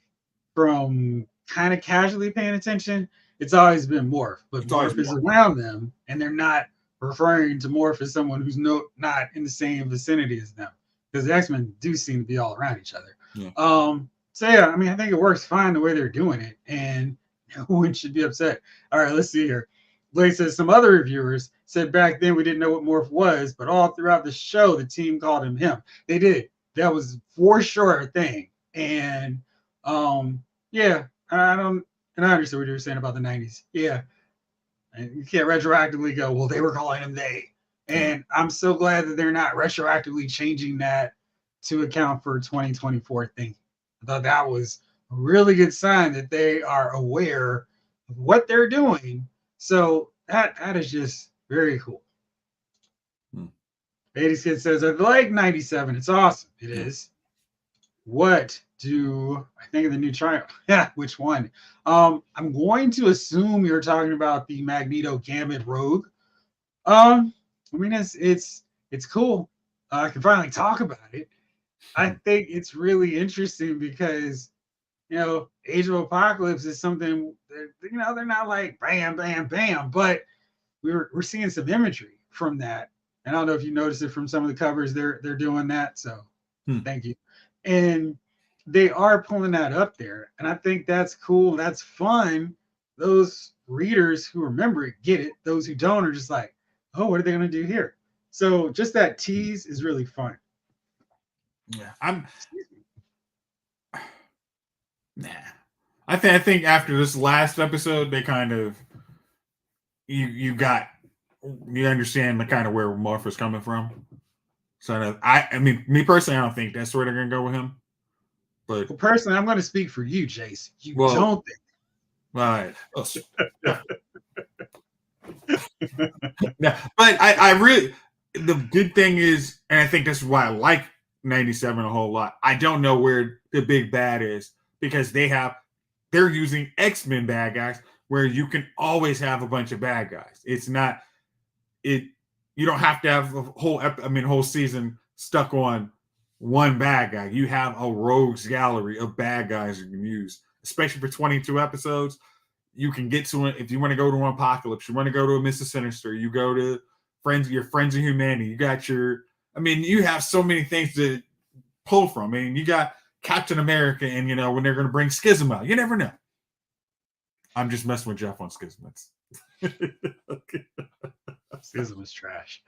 from kind of casually paying attention, it's always been Morph, but Morph is around them, and they're not referring to Morph as someone who's not in the same vicinity as them, because the X-Men do seem to be all around each other. Yeah. So yeah, I mean, I think it works fine the way they're doing it, and no one should be upset. All right, let's see here. Blake says some other reviewers said back then we didn't know what Morph was, but all throughout the show, the team called him him. They did. That was for sure a thing. And yeah, I understand what you were saying about the 90s. Yeah. And you can't retroactively go, well, they were calling him they. And I'm so glad that they're not retroactively changing that to account for 2024 thing. I thought that was a really good sign that they are aware of what they're doing. So that is just very cool. 80s Kid says, I like 97. It's awesome. It is. What do I think of the new trial? Yeah, which one? I'm going to assume you're talking about the Magneto Gambit Rogue. I mean, it's cool. I can finally talk about it. I think it's really interesting because Age of Apocalypse is something that, they're not like bam, bam, bam, but we're seeing some imagery from that. And I don't know if you noticed it from some of the covers, they're doing that. So thank you. And they are pulling that up there. And I think that's cool. That's fun. Those readers who remember it get it. Those who don't are just like, oh, what are they going to do here? So just that tease is really fun. Yeah, I think after this last episode, they kind of you understand the kind of where Morph is coming from. So I mean, me personally, I don't think that's where they're gonna go with him. But personally, I'm going to speak for you, Jace. You don't think? Right. Yeah, but I really, the good thing is, and I think that's why I like 97 a whole lot. I don't know where the big bad is because they're using X-Men bad guys, where you can always have a bunch of bad guys. It's not it. You don't have to have a whole season stuck on one bad guy. You have a rogues gallery of bad guys you can use, especially for 22 episodes. You can get to it if you want to go to an Apocalypse, you want to go to a Mr. Sinister, you go to your Friends of Humanity. You got you have so many things to pull from. I mean, you got Captain America, and when they're going to bring Schism out, you never know. I'm just messing with Jeff on Schism. Okay. Schism is trash.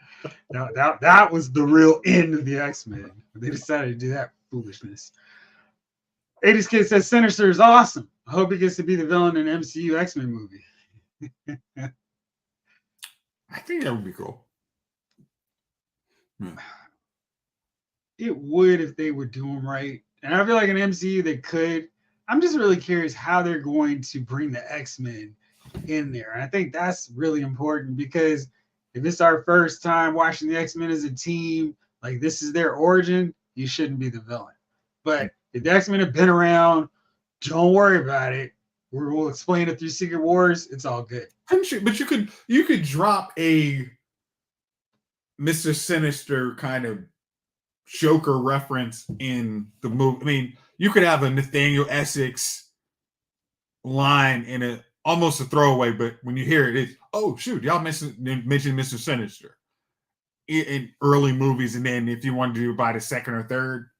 Now that was the real end of the X-Men. They decided to do that foolishness. 80s Kid says Sinister is awesome. I hope he gets to be the villain in an MCU X-Men movie. I think that would be cool. It would if they would do them right. And I feel like in MCU they could. I'm just really curious how they're going to bring the X-Men in there. And I think that's really important because if it's our first time watching the X-Men as a team, like this is their origin, you shouldn't be the villain. But if the X-Men have been around, don't worry about it. We'll explain it through Secret Wars. It's all good. But you could drop a Mr. Sinister kind of Joker reference in the movie. I mean, you could have a Nathaniel Essex line in almost a throwaway, but when you hear it, it's, oh shoot, y'all mentioned Mr. Sinister in early movies, and then if you wanted to do it by the second or third,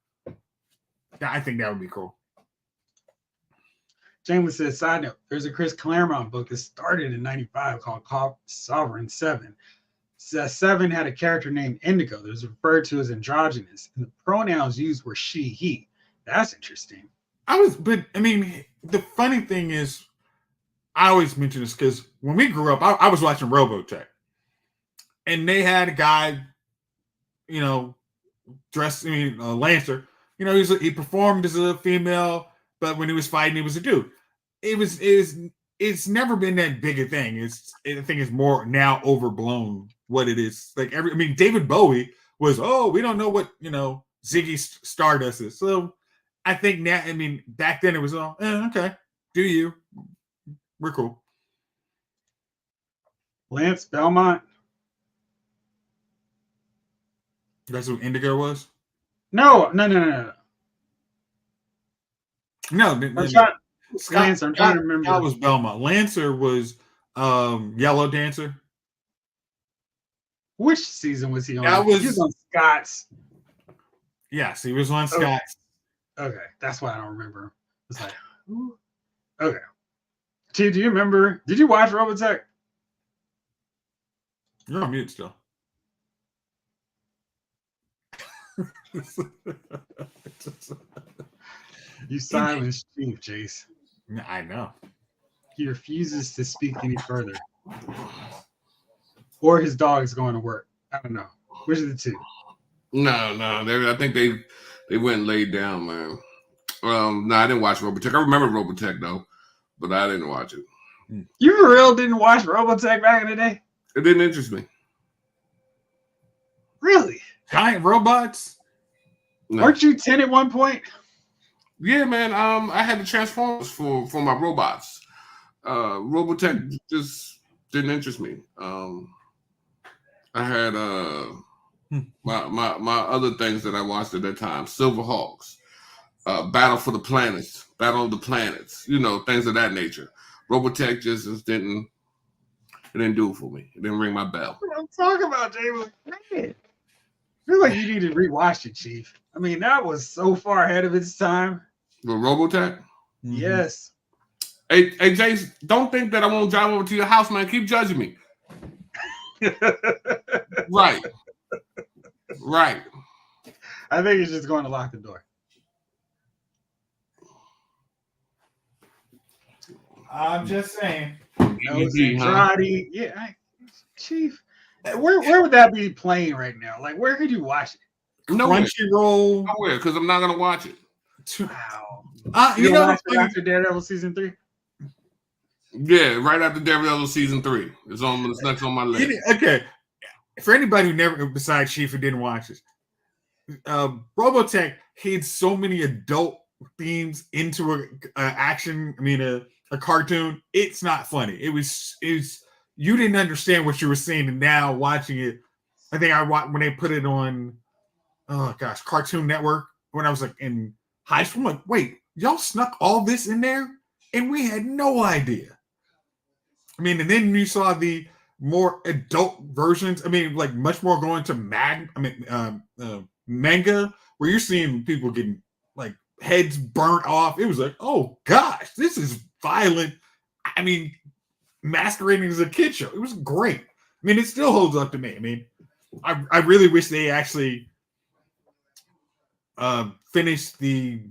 I think that would be cool. James says, side note, there's a Chris Claremont book that started in 95 called Sovereign 7. Seven had a character named Indigo that was referred to as androgynous, and the pronouns used were she, he. That's interesting. The funny thing is, I always mention this because when we grew up, I was watching Robotech, and they had a guy, dressed, Lancer. He performed as a female, but when he was fighting, he was a dude. It's never been that big a thing. I think it's more now overblown what it is. Like David Bowie was, we don't know what, Ziggy Stardust is. So I think now, back then it was all, okay, do you? We're cool. Lance Belmont. That's who Indigo was? No. No, Lancer, I'm trying to remember. That was Belmont. Lancer was Yellow Dancer. Which season was he on? He was on Scott's. Yes, he was on Scott's. Okay, that's why I don't remember. It's like, ooh. Okay. T, do you remember? Did you watch Robotech? You're on mute still. You silenced Chief, Jace. I know. He refuses to speak any further. Or his dog is going to work. I don't know. Which of the two? No. I think they went and laid down, man. No, I didn't watch Robotech. I remember Robotech though, but I didn't watch it. You for real didn't watch Robotech back in the day? It didn't interest me. Really? Giant robots? No. Weren't you 10 at one point? Yeah, man. I had the Transformers for my robots. Robotech just didn't interest me. I had my other things that I watched at that time: Silverhawks, Battle of the Planets, things of that nature. Robotech just didn't do it for me. It didn't ring my bell. What I'm talking about, James. I feel like you need to rewatch it, Chief. That was so far ahead of its time. The Robotech? Mm-hmm. Yes. Hey, Jace, don't think that I won't drive over to your house, man. Keep judging me. Right. I think he's just going to lock the door. I'm just saying. Andrade. Yeah, Chief. Where would that be playing right now? Like, where could you watch it? Crunchyroll. Nowhere, because I'm not going to watch it. Wow. You know, after Daredevil season 3? Yeah, right after Daredevil season 3. It's next on my list. Okay. For anybody who never, besides Chief, who didn't watch it, Robotech hid so many adult themes into a a cartoon, it's not funny. It was you didn't understand what you were seeing, and now watching it, I think I watched when they put it on, oh gosh, Cartoon Network when I was like in high school. I'm like, wait, y'all snuck all this in there, and we had no idea. I mean, and then you saw the more adult versions. I mean, like much more going to manga, where you're seeing people getting like heads burnt off. It was like, oh gosh, this is violent. I mean, masquerading as a kid show. It was great. I mean, it still holds up to me. I mean, I really wish they actually finished the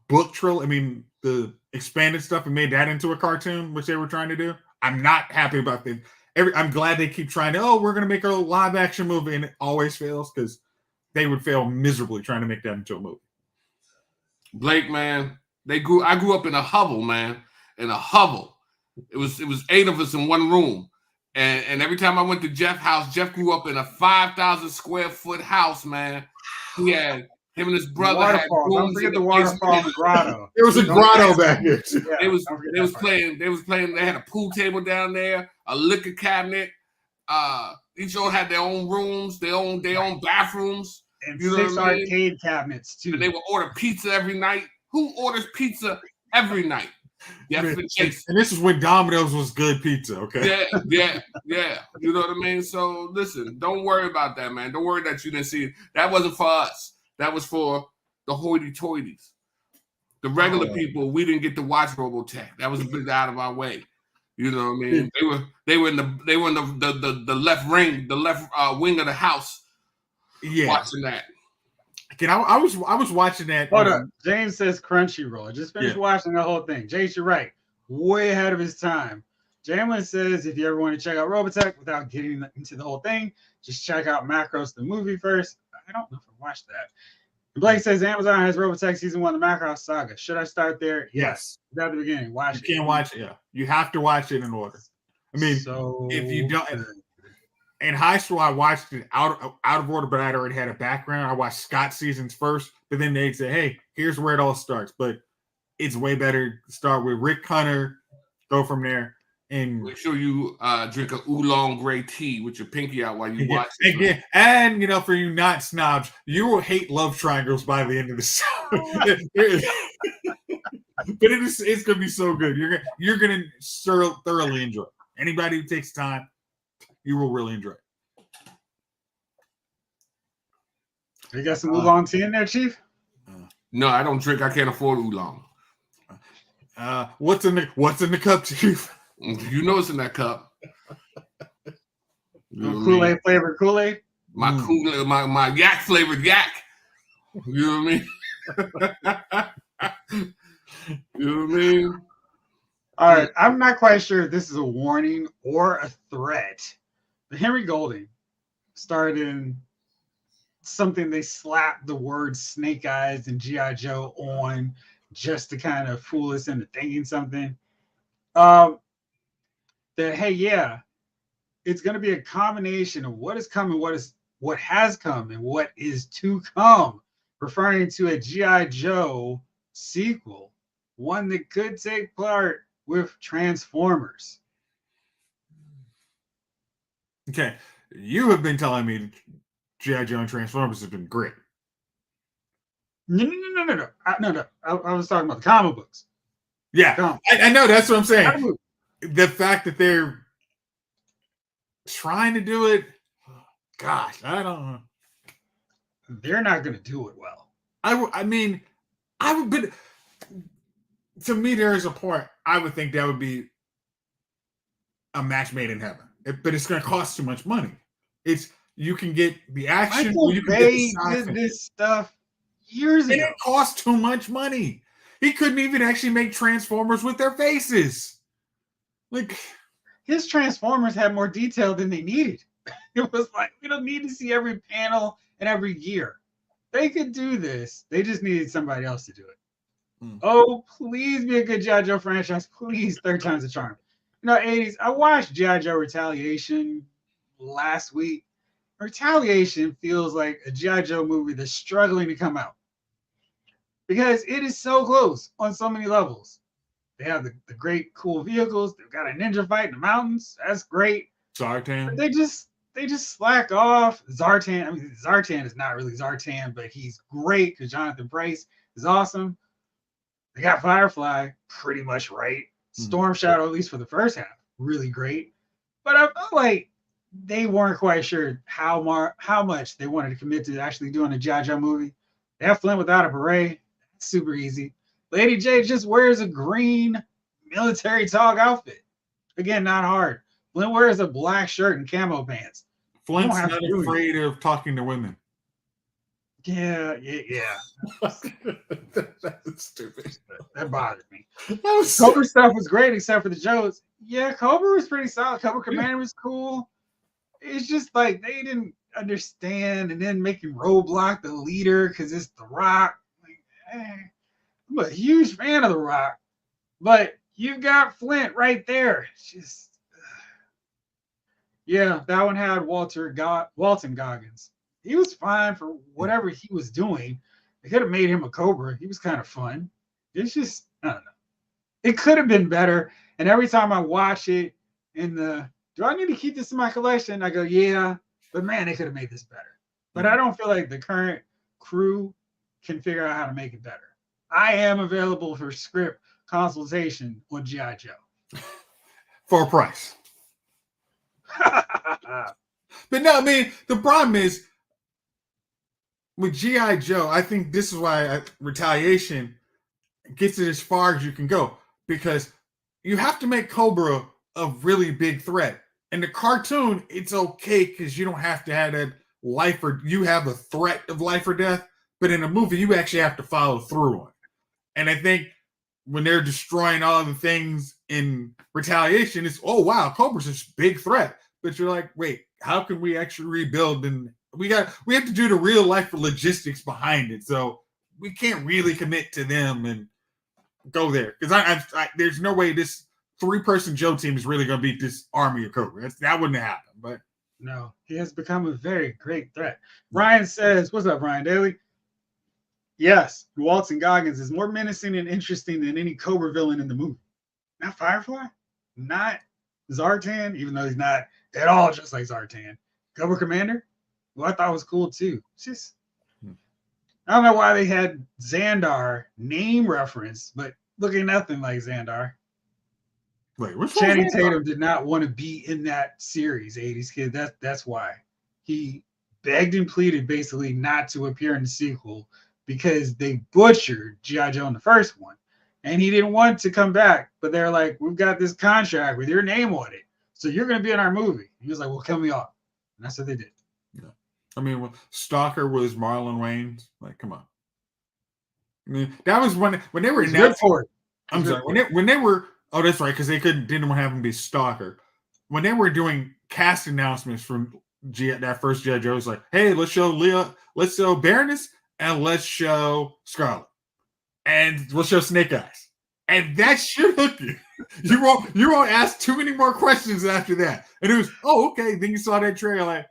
book trilogy. I mean, the expanded stuff and made that into a cartoon, which they were trying to do. I'm not happy about that. I'm glad they keep trying to, we're going to make a live action movie, and it always fails because they would fail miserably trying to make that into a movie. Blake, man, I grew up in a hovel, man, in a hovel. It was 8 of us in one room. And every time I went to Jeff's house, Jeff grew up in a 5,000 square foot house, man. He had him and his brother had rooms. Don't forget the waterfall and the grotto. There was a grotto back there. Yeah, they was playing. They had a pool table down there, a liquor cabinet. Each one had their own rooms, their own And bathrooms, you know 6 arcade cabinets too. And they would order pizza every night. Who orders pizza every night? Yeah, and this is when Domino's was good pizza, okay? Yeah. You know what I mean? So listen, don't worry about that, man. Don't worry that you didn't see it. That wasn't for us. That was for the hoity-toities. The regular people, we didn't get to watch Robotech. That was a bit out of our way. You know what I mean? They were in the left wing of the house. Yeah, watching that. Again, I was watching that. Hold up. James says Crunchyroll. I just finished watching the whole thing. James, you're right. Way ahead of his time. Jamlin says if you ever want to check out Robotech without getting into the whole thing, just check out Macross the movie first. I don't know if I watched that. Blake says Amazon has Robotech season 1, the Macross saga. Should I start there? Yes. At the beginning. Watch it. You can't watch it. Yeah. You have to watch it in order. I mean, if you don't. In high school, I watched it out of order, but I already had a background. I watched Scott seasons first, but then they'd say, hey, here's where it all starts. But it's way better to start with Rick Hunter, go from there. And make sure you drink a oolong gray tea with your pinky out while you watch it. Again, and, you know, for you not snobs, you will hate love triangles by the end of the show. But it's going to be so good. You're going to thoroughly enjoy it. Anybody who takes time, you will really enjoy it. You got some oolong tea in there, Chief? No, I don't drink. I can't afford oolong. What's in the cup, Chief? You know it's in that cup. Kool-Aid flavored Kool-Aid? My Kool-Aid, my yak flavored yak. You know what I mean? You know what I mean? All right, I'm not quite sure if this is a warning or a threat. But Henry Golding starred in something they slapped the word Snake Eyes and G.I. Joe on just to kind of fool us into thinking something. That, hey, yeah, it's going to be a combination of what is coming, what has come, and what is to come, referring to a G.I. Joe sequel, one that could take part with Transformers. Okay, you have been telling me G.I. Joe and Transformers have been great. No. I was talking about the comic books. Yeah, I know. That's what I'm saying. The fact that they're trying to do it, gosh, I don't know. They're not going to do it well. I mean, I would, but to me, there is a point I would think that would be a match made in heaven. But it's going to cost too much money. You can get the action. You can did this stuff years ago. It cost too much money. He couldn't even actually make Transformers with their faces. Like, his Transformers had more detail than they needed. It was like, we don't need to see every panel and every gear. They could do this. They just needed somebody else to do it. Oh, please be a good G.I. Joe franchise. Please, 3rd time's a charm. You know, 80s, I watched G.I. Joe Retaliation last week. Retaliation feels like a G.I. Joe movie that's struggling to come out. Because it is so close on so many levels. They have the great, cool vehicles. They've got a ninja fight in the mountains. That's great. Zartan. But they just slack off. Zartan. I mean, Zartan is not really Zartan, but he's great because Jonathan Pryce is awesome. They got Firefly pretty much right. Storm Shadow, at least for the first half, really great. But I felt like they weren't quite sure how much they wanted to commit to actually doing a G.I. Joe movie. They have Flint without a beret. That's super easy. Lady J just wears a green military tog outfit. Again, not hard. Flint wears a black shirt and camo pants. Flint's not afraid of talking to women. Yeah. That's stupid. That bothered me. Cobra stuff was great except for the jokes. Yeah, Cobra was pretty solid. Cobra Commander was cool. It's just like they didn't understand, and then making Roadblock the leader because it's The Rock. Like, I'm a huge fan of The Rock, but you've got Flint right there. It's just, yeah, that one had Walton Goggins. He was fine for whatever he was doing. They could have made him a Cobra. He was kind of fun. It's just, I don't know. It could have been better. And every time I watch it do I need to keep this in my collection? I go, yeah, but man, they could have made this better. But I don't feel like the current crew can figure out how to make it better. I am available for script consultation on G.I. Joe. For a price. But no, I mean, the problem is with G.I. Joe, I think this is why Retaliation gets it as far as you can go. Because you have to make Cobra a really big threat. In the cartoon, it's okay because you don't have to have that you have a threat of life or death. But in a movie, you actually have to follow through on it. And I think when they're destroying all the things in Retaliation, it's, oh, wow, Cobra's this big threat. But you're like, wait, how can we actually rebuild? And we have to do the real life logistics behind it. So we can't really commit to them and go there. Because there's no way this 3-person Joe team is really going to beat this army of Cobra. That wouldn't happen. But no, he has become a very great threat. Ryan says, what's up, Ryan Daly? Yes, Walton Goggins is more menacing and interesting than any Cobra villain in the movie. Not Firefly, not Zartan, even though he's not at all just like Zartan. Cobra Commander, who I thought was cool too. It's just, I don't know why they had Xandar name reference, but looking nothing like Xandar. Wait, which Channing Tatum did not want to be in that series, 80s Kid. That's why. He begged and pleaded basically not to appear in the sequel because they butchered G.I. Joe in the first one. And he didn't want to come back. But they're like, we've got this contract with your name on it. So you're going to be in our movie. He was like, well, kill me off. And that's what they did. Yeah. I mean, Stalker was Marlon Wayans. Like, come on. I mean, that was when they were announcing. I'm sorry. When they were. Oh, that's right, because they didn't want to have him be Stalker. When they were doing cast announcements from that first G.I. Joe, it was like, hey, let's show Leah, let's show Baroness, and let's show Scarlet. And we'll show Snake Eyes. And that should hook you. You won't ask too many more questions after that. And it was, oh, okay. Then you saw that trailer, like,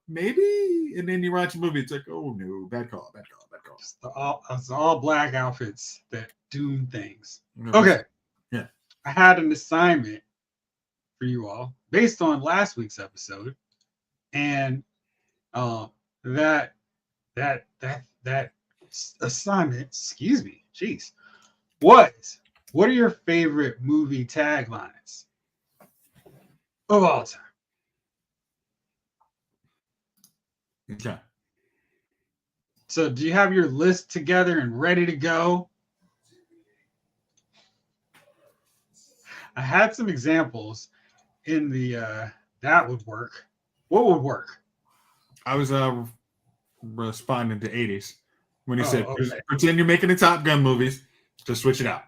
maybe. And then you watch the movie, it's like, oh no, bad call. It's all black outfits that doom things. Okay. Yeah. I had an assignment for you all based on last week's episode. And that assignment, excuse me, jeez, what are your favorite movie taglines of all time? Okay. So do you have your list together and ready to go? I had some examples in the that would work. What would work? I was responding to 80s when he said, okay. pretend you're making the Top Gun movies, just switch it out.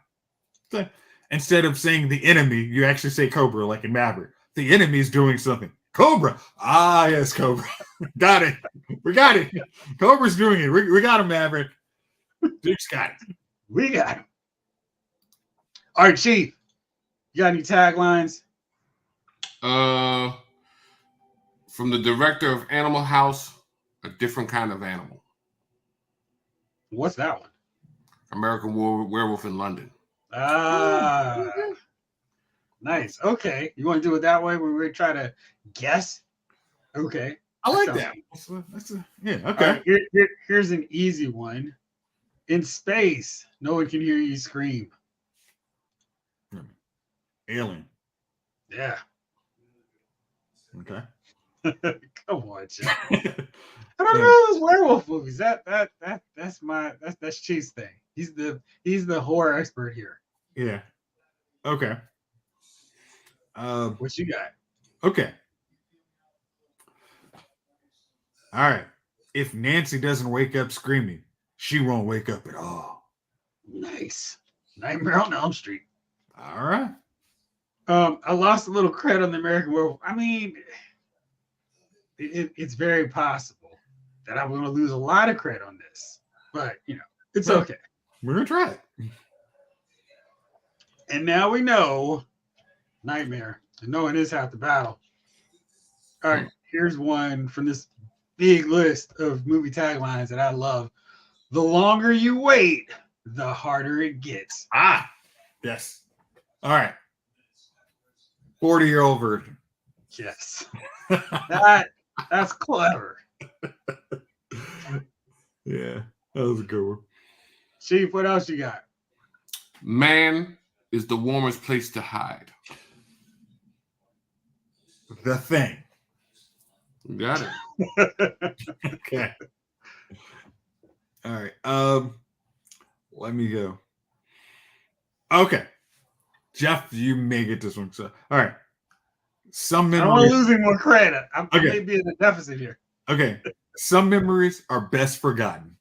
Okay. Instead of saying the enemy, you actually say Cobra, like in Maverick. The enemy is doing something. Cobra. Ah, yes, Cobra. Got it. We got it. Cobra's doing it. We got him, Maverick. Duke's got it. We got him. All right, Chief. You got any taglines? From the director of Animal House, A Different Kind of Animal. What's that one? American Werewolf in London. Ah, nice. Okay, you want to do it that way when we try to guess? Okay, I like sounds that. good. Yeah. All Okay. right, here's an easy one. In space, no one can hear you scream. Alien. Yeah. Okay. Come on, Jeff. I don't know those werewolf movies. That's Chief's thing. He's the horror expert here. Yeah. Okay. What you got? Okay. All right. If Nancy doesn't wake up screaming, she won't wake up at all. Nice. Nightmare on Elm Street. All right. I lost a little credit on the American Werewolf. I mean, it's very possible that I'm going to lose a lot of credit on this, but it's okay. We're gonna try it. And now we know Nightmare, and knowing is half the battle. All right, here's one from this big list of movie taglines that I love. The longer you wait, the harder it gets. Ah, yes. All right. 40-year-old version. Yes. That's clever. Yeah, that was a good one. Chief, what else you got? Man is the warmest place to hide. The Thing. You got it. Okay. All right. Let me go. Okay. Jeff, you may get this one. So, all right. Some I don't memories. want to lose any more credit. I Okay. may be in a deficit here. Okay. Some memories are best forgotten.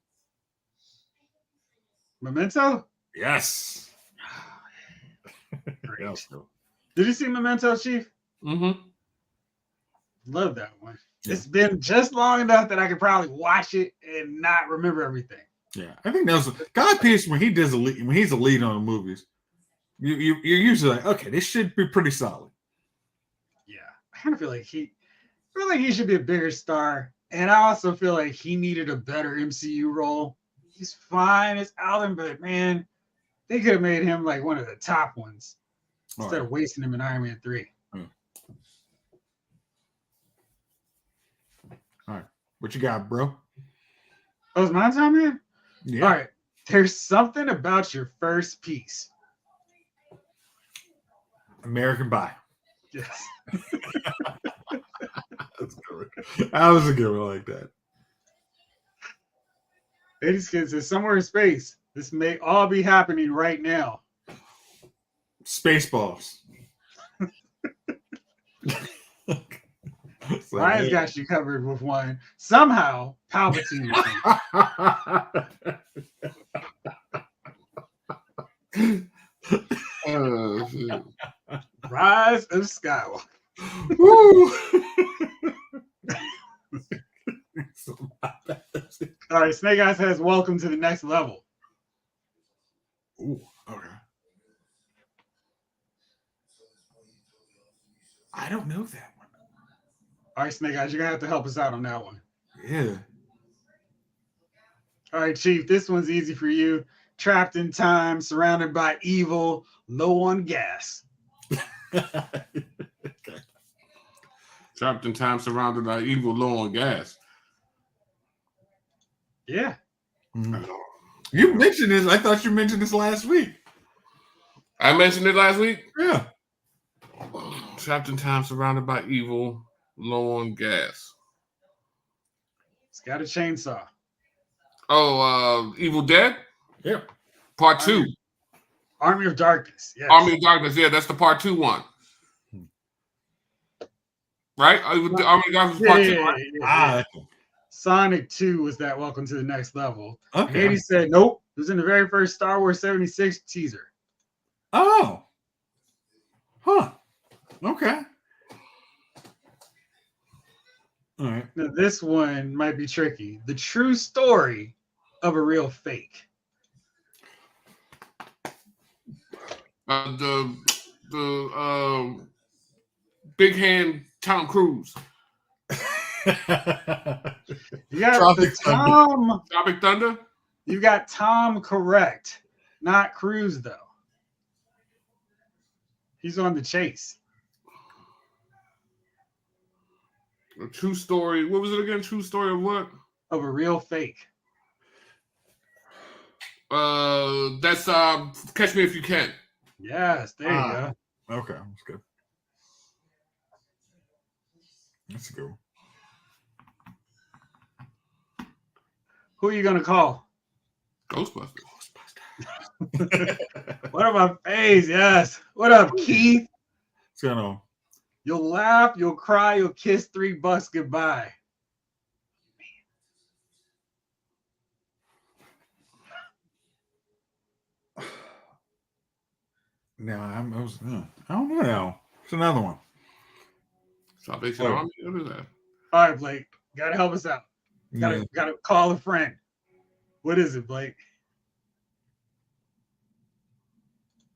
Memento? Yes. Great. Let's go. Did you see Memento, Chief? Mm-hmm. Love that one. Yeah. It's been just long enough that I could probably watch it and not remember everything. Yeah, I think that was Guy Pearce when he does when he's a lead on the movies. You're usually like, okay, this should be pretty solid. Yeah, I kind of feel like he should be a bigger star, and I also feel like he needed a better MCU role. He's fine as Alden, but man, they could have made him like one of the top ones instead of wasting him in Iron Man 3. All right, what you got, bro? Oh, it's my time, man? Yeah. All right. There's something about your first piece. American Pie. Yes. That was a good one like that. Ladies kids says somewhere in space. This may all be happening right now. Spaceballs. Ryan's got you covered with one. Somehow, Palpatine. Rise of Skywalker. All right, Snake Eyes says, "Welcome to the next level." Ooh, okay. I don't know that one. All right, Snake Eyes, you're gonna have to help us out on that one. Yeah. All right, Chief, this one's easy for you. Trapped in time, surrounded by evil, low on gas. Okay. Trapped in time, surrounded by evil, low on gas. Yeah. You mentioned this. I thought you mentioned this last week. I mentioned it last week. Yeah. Trapped in time, surrounded by evil, low on gas. It's got a chainsaw. Oh, Evil Dead? Yeah. Part 2. Army of Darkness. Yes. Army of Darkness. Yeah, that's the Part 2 one. Right? Army of Darkness Part 2. Right? Ah. Sonic 2 was that Welcome to the Next Level. Okay. Katie said, nope. It was in the very first Star Wars 76 teaser. Oh. Huh. Okay. All right. Now, this one might be tricky. The true story of a real fake. The big hand Tom Cruise. You got the Tom. Tropic Thunder? You got Tom correct. Not Cruise, though. He's on the chase. A true story. What was it again? True story of what? Of a real fake. That's Catch Me If You Can. Yes, there you go. Okay, that's good. That's a good one. Who are you gonna call? Ghostbusters. What up, my face? Yes. What up, Keith? What's going on? You'll laugh, you'll cry, you'll kiss $3 goodbye. No, I don't know now. It's another one. Salvation Army. What is that? All right, Blake. Gotta help us out. Gotta call a friend. What is it, Blake?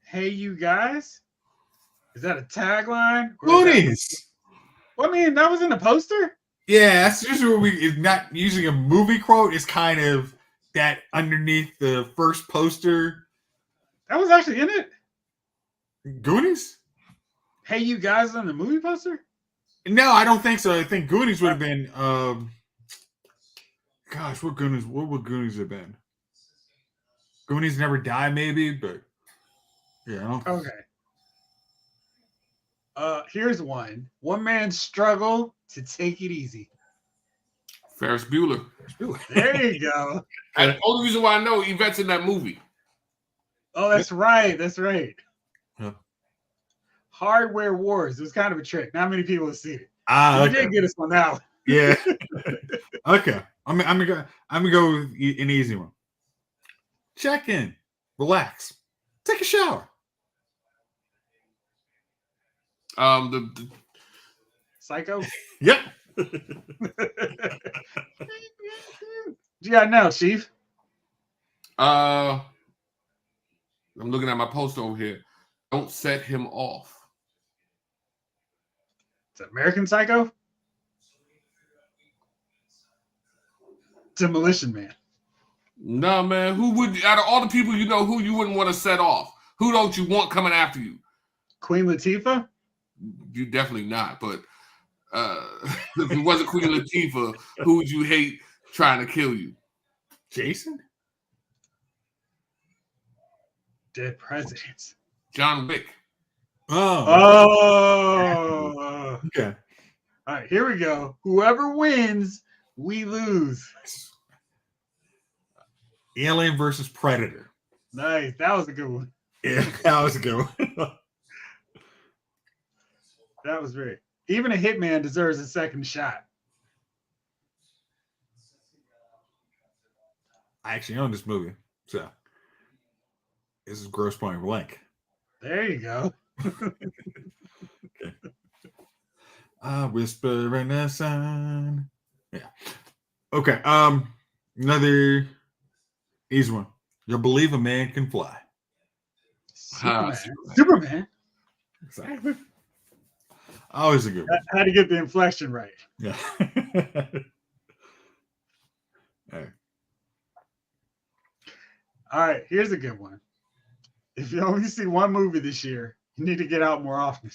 Hey, you guys? Is that a tagline? Goonies. Well, I mean, that was in the poster? Yeah, that's usually it's not using a movie quote. It's kind of that underneath the first poster. That was actually in it? Goonies? Hey, you guys on the movie poster? No, I don't think so. I think Goonies would have been gosh, what would Goonies have been? Goonies Never Die, maybe, but yeah, I don't Okay. Here's one. One man's struggle to take it easy. Ferris Bueller. There you go. And the only reason why I know Yvette's in that movie. Oh, that's right. That's right. Yeah. Hardware Wars. It was kind of a trick. Not many people have seen it. Ah, You did get us one now. Yeah. Okay. I'm gonna go with an easy one. Check in. Relax. Take a shower. The Psycho? Yep. Yeah, no, Chief. I'm looking at my poster over here. Don't set him off. It's American Psycho? Demolition Man. No, man. Who would, out of all the people you know, who you wouldn't want to set off? Who don't you want coming after you? Queen Latifah? You definitely not. But if it wasn't Queen Latifah, who would you hate trying to kill you? Jason? Dead Presidents. John Wick. Oh. Okay. All right, here we go. Whoever wins, we lose. Alien versus Predator. Nice. That was a good one. Yeah, that was a good one. That was great. Even a hitman deserves a second shot. I actually own this movie, so this is Gross Point Blank. There you go. Okay. Whisper in the sun. Yeah. Okay. Another easy one. You'll believe a man can fly. Superman. Exactly. Always a good one. How to get the inflection right. Yeah. All right. All right, here's a good one. If you only see one movie this year, you need to get out more often.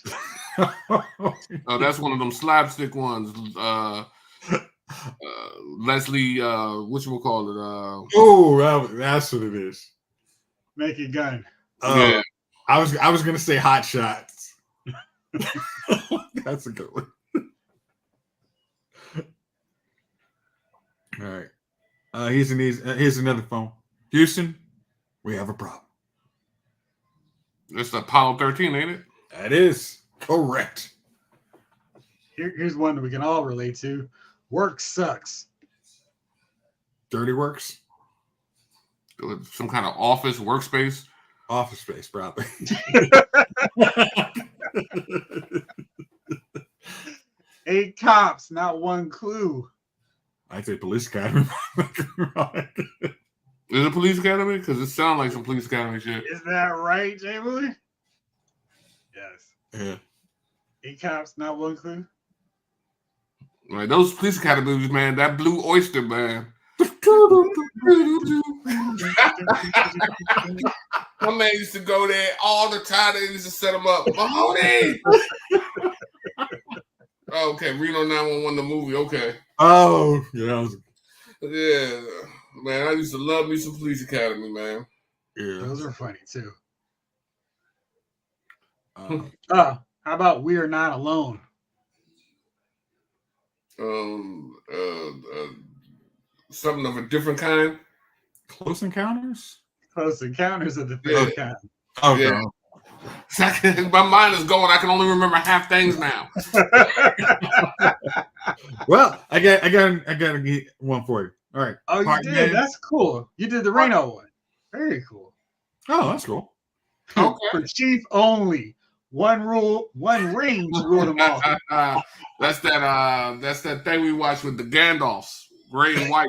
Oh, that's one of them slapstick ones. Leslie, whatchamacallit? Oh, that's what it is. Make it gun. Yeah. I was gonna say Hot Shots. That's a good one. All right. Here's another phone. Houston, we have a problem. It's Apollo 13, ain't it? That is correct. Here's one that we can all relate to. Work sucks. Dirty Works. Some kind of office workspace. Office Space, probably. 8 cops, not one clue. I'd say Police Academy. Is it Police Academy? Because it sounds like some Police Academy shit. Is that right, Jay Willie? Yes. Yeah. 8 cops, not one clue. Like those Police Academy movies, man. That Blue Oyster, man. My man used to go there all the time. They used to set him up. Mahoney. Okay, Reno 911, the movie. Okay. Oh, yeah. Yeah, man. I used to love me some Police Academy, man. Yeah. Those are funny too. Uh, How about We Are Not Alone? Something of a different kind. Close Encounters? Close Encounters of the Third Kind. Okay. Yeah. My mind is going. I can only remember half things now. Well, I got to get one for you. All right. Oh, you Part did? Man. That's cool. You did the Reno one. Very cool. Oh, that's cool. Okay. For Chief only. One rule, one ring to rule them all. That's that thing we watched with the Gandalfs, gray and white.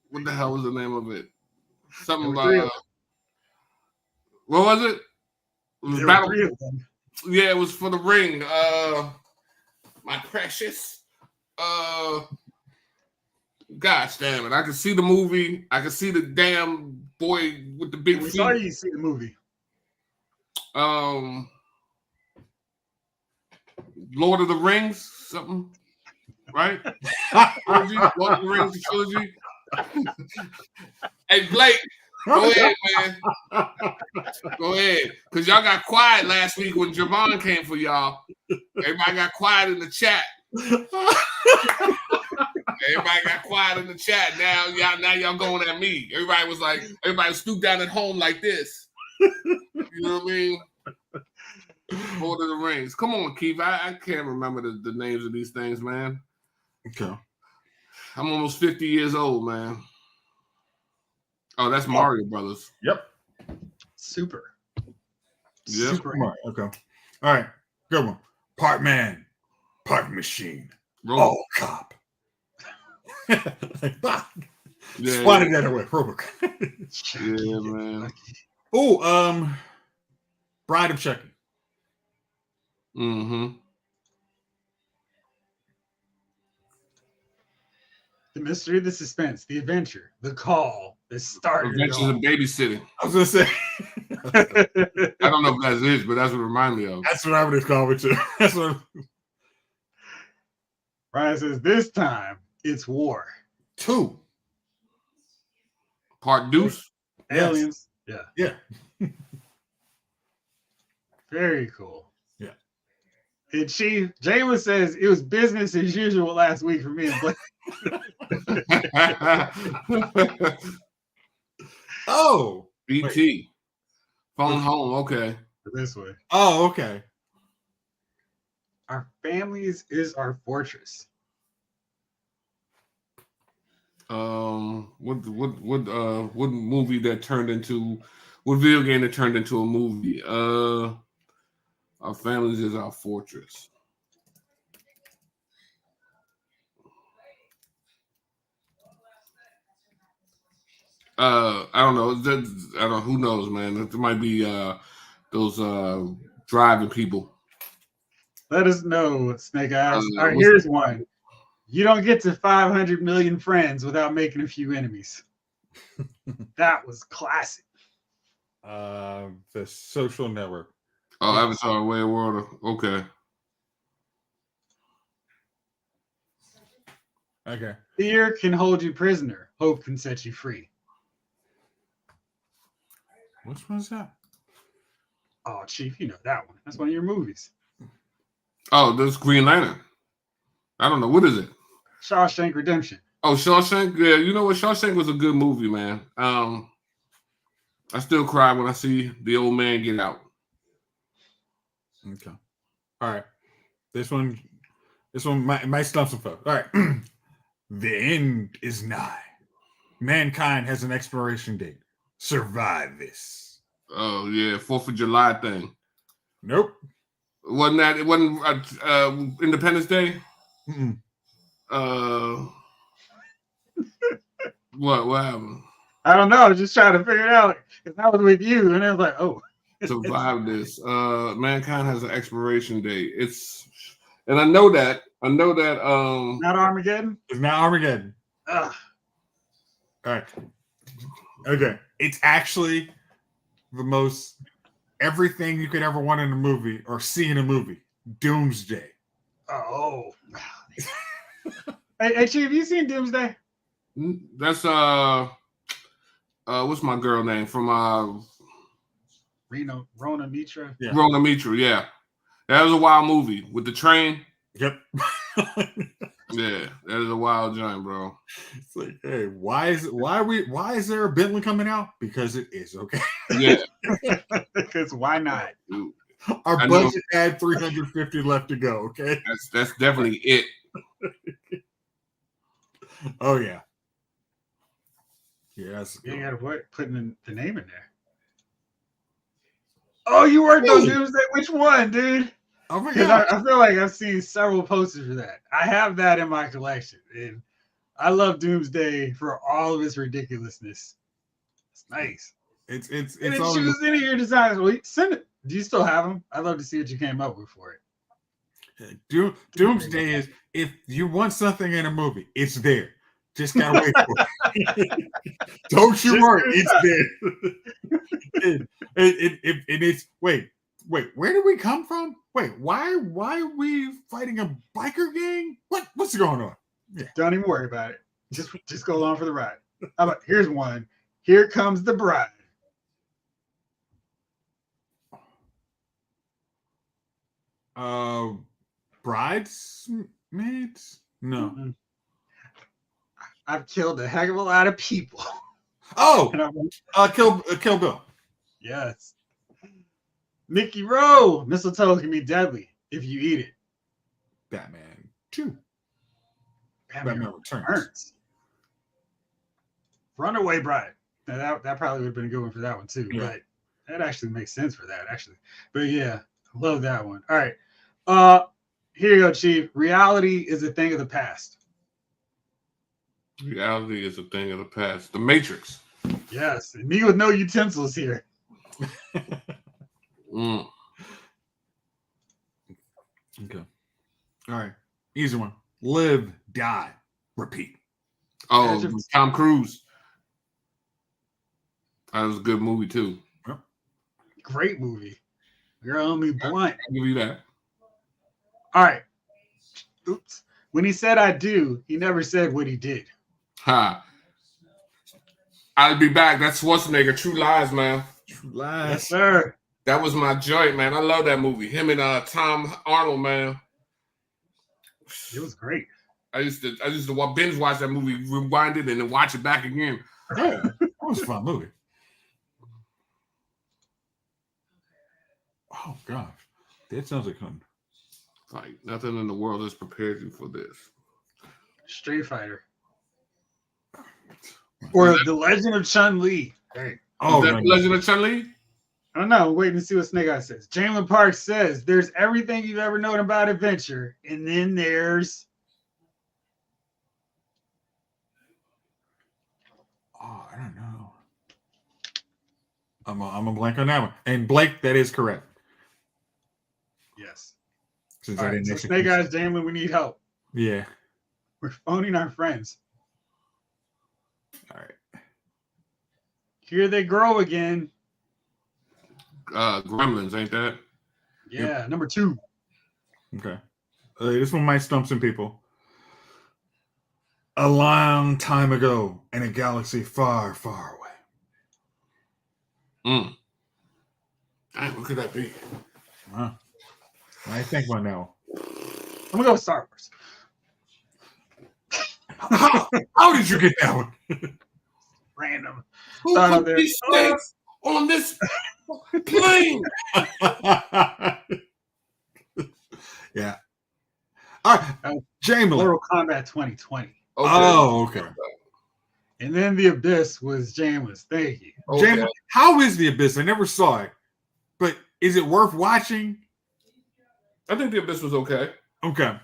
What the hell was the name of it? Something. What was it? It was Battle. Yeah, it was for the ring. My precious. Gosh damn it! I can see the movie. I can see the damn boy with the big feet. Saw you see the movie. Lord of the Rings, something, right? Trilogy, Lord of the Rings trilogy. Hey Blake, go ahead, man. Go ahead, cause y'all got quiet last week when Javon came for y'all. Everybody got quiet in the chat. Everybody got quiet in the chat. Now y'all going at me. Everybody was stooped down at home like this. You know what I mean? Lord of the Rings. Come on, Keith. I can't remember the names of these things, man. Okay. I'm almost 50 years old, man. Oh, that's Mario Brothers. Yep. Super. Yep. Super. Okay. All right. Good one. Part Man, part machine, Robot. all cop. Yeah, Spotted that away. Robot. Yeah, man. Oh, Bride of Chucky. Mm-hmm. The mystery, the suspense, the adventure, the call, the start. Adventures of Babysitting. I was gonna say. I don't know if that's it, but that's what it reminds me of. That's what I would call it too. That's what. Ryan says this time it's war. 2. Part Deuce. Aliens. Yes. Yeah. Yeah. Very cool. Yeah. And Jayla says it was business as usual last week for me and Blake. Oh. BT. Phone home. Okay. This way. Oh, okay. Our families is our fortress. What movie that turned into what video game that turned into a movie? Our families is our fortress. I don't know. I don't know. Who knows, man? It might be those driving people. Let us know, Snake Eyes. All right, here's one. You don't get to 500 million friends without making a few enemies. That was classic. The Social Network. Oh, Avatar: Way of Water. Okay. Okay. Fear can hold you prisoner. Hope can set you free. Which one's that? Oh, Chief, you know that one. That's one of your movies. Oh, this Green Lantern. I don't know. What is it? Shawshank Redemption. Oh, Shawshank. Yeah, you know what? Shawshank was a good movie, man. I still cry when I see the old man get out. Okay. All right. This one might stump some folks. All right. The end is nigh. Mankind has an expiration date. Survive this. Oh yeah, 4th of July thing. Nope. Wasn't that? It wasn't Independence Day. Mm-mm. What happened? I don't know. I was just trying to figure it out because I was with you, and I was like, "Oh, Survive this. Mankind has an expiration date. And I know that. not Armageddon." It's not Armageddon. Ugh. All right. Okay, it's actually the most everything you could ever want in a movie or see in a movie. Doomsday. Oh. Hey, Chief, have you seen Doomsday? That's what's my girl name from Rona Mitra. Yeah. Rona Mitra? Yeah, that was a wild movie with the train. Yep. Yeah, that is a wild joint, bro. It's like, hey, why is there a Bentley coming out? Because it is, okay. Yeah, Because why not? dude, Our I know. budget had 350 left to go, okay? that's definitely it. Oh yeah. Yeah, that's You good. gotta putting the name in there. Oh, you worked on Doomsday? Which one, dude? Oh my Because god. I feel like I've seen several posters for that. I have that in my collection, and I love Doomsday for all of its ridiculousness. It's nice. It's And then all choose any of your designs. Well, send it. Do you still have them? I'd love to see what you came up with for it. Doomsday is if you want something in a movie, it's there. Just gotta wait for it. Don't you Just worry, do it's there. It's wait, where did we come from? Wait, why are we fighting a biker gang? What's going on? Yeah. Don't even worry about it. Just go along for the ride. How about here's one. Here comes the bride. Bridesmaids? No. Mm-hmm. I've killed a heck of a lot of people. Oh, Kill Bill. Yes. Mickey Rowe. Mistletoe can be deadly if you eat it. Batman 2. Batman Returns. Returns. Runaway Bride. Now that probably would have been a good one for that one too. Yeah. But that actually makes sense for that, actually. But yeah, I love that one. All right. Here you go, Chief. Reality is a thing of the past. Reality is a thing of the past. The Matrix. Yes. And me with no utensils here. Mm. Okay. All right. Easy one. Live, die, repeat. Oh, Imagine- Tom Cruise. That was a good movie too. Great movie. Girl, me blunt. I'll give you that. All right. Oops. When he said I do, he never said what he did. Ha. I'll be back. That's Schwarzenegger. True Lies, man. True Yes, lies. sir. That was my joint, man. I love that movie. Him and Tom Arnold, man. It was great. I used to binge watch that movie, rewind it, and then watch it back again. Yeah, that was a fun movie. Oh gosh, that sounds like fun. Like nothing in the world has prepared you for this. Street Fighter. Or The Legend of Chun-Li. Hey. Is that Legend of Chun-Li? I don't know. Waiting to see what Snake Eyes says. Jalen Park says there's everything you've ever known about adventure, and then there's Oh, I don't know. I'm a blank on that one. And Blake, that is correct. yes. Since All I right, didn't so actually- Snake Eyes, Jalen, we need help. Yeah. We're phoning our friends. All right. Here they grow again. Gremlins, ain't that? Yeah, number 2. Okay. This one might stump some people. A long time ago in a galaxy far, far away. Mm. Dang, what could that be? Huh. I think one now. I'm gonna go with Star Wars. How did you get that one? Random. Who Thought out put there. these snakes on this plane? Yeah. All right. Jamie. Mortal Kombat 2020. Okay. Oh, okay. And then The Abyss was Jameless. Thank you. Okay. Jamie, how is The Abyss? I never saw it, but is it worth watching? I think The Abyss was okay. Okay.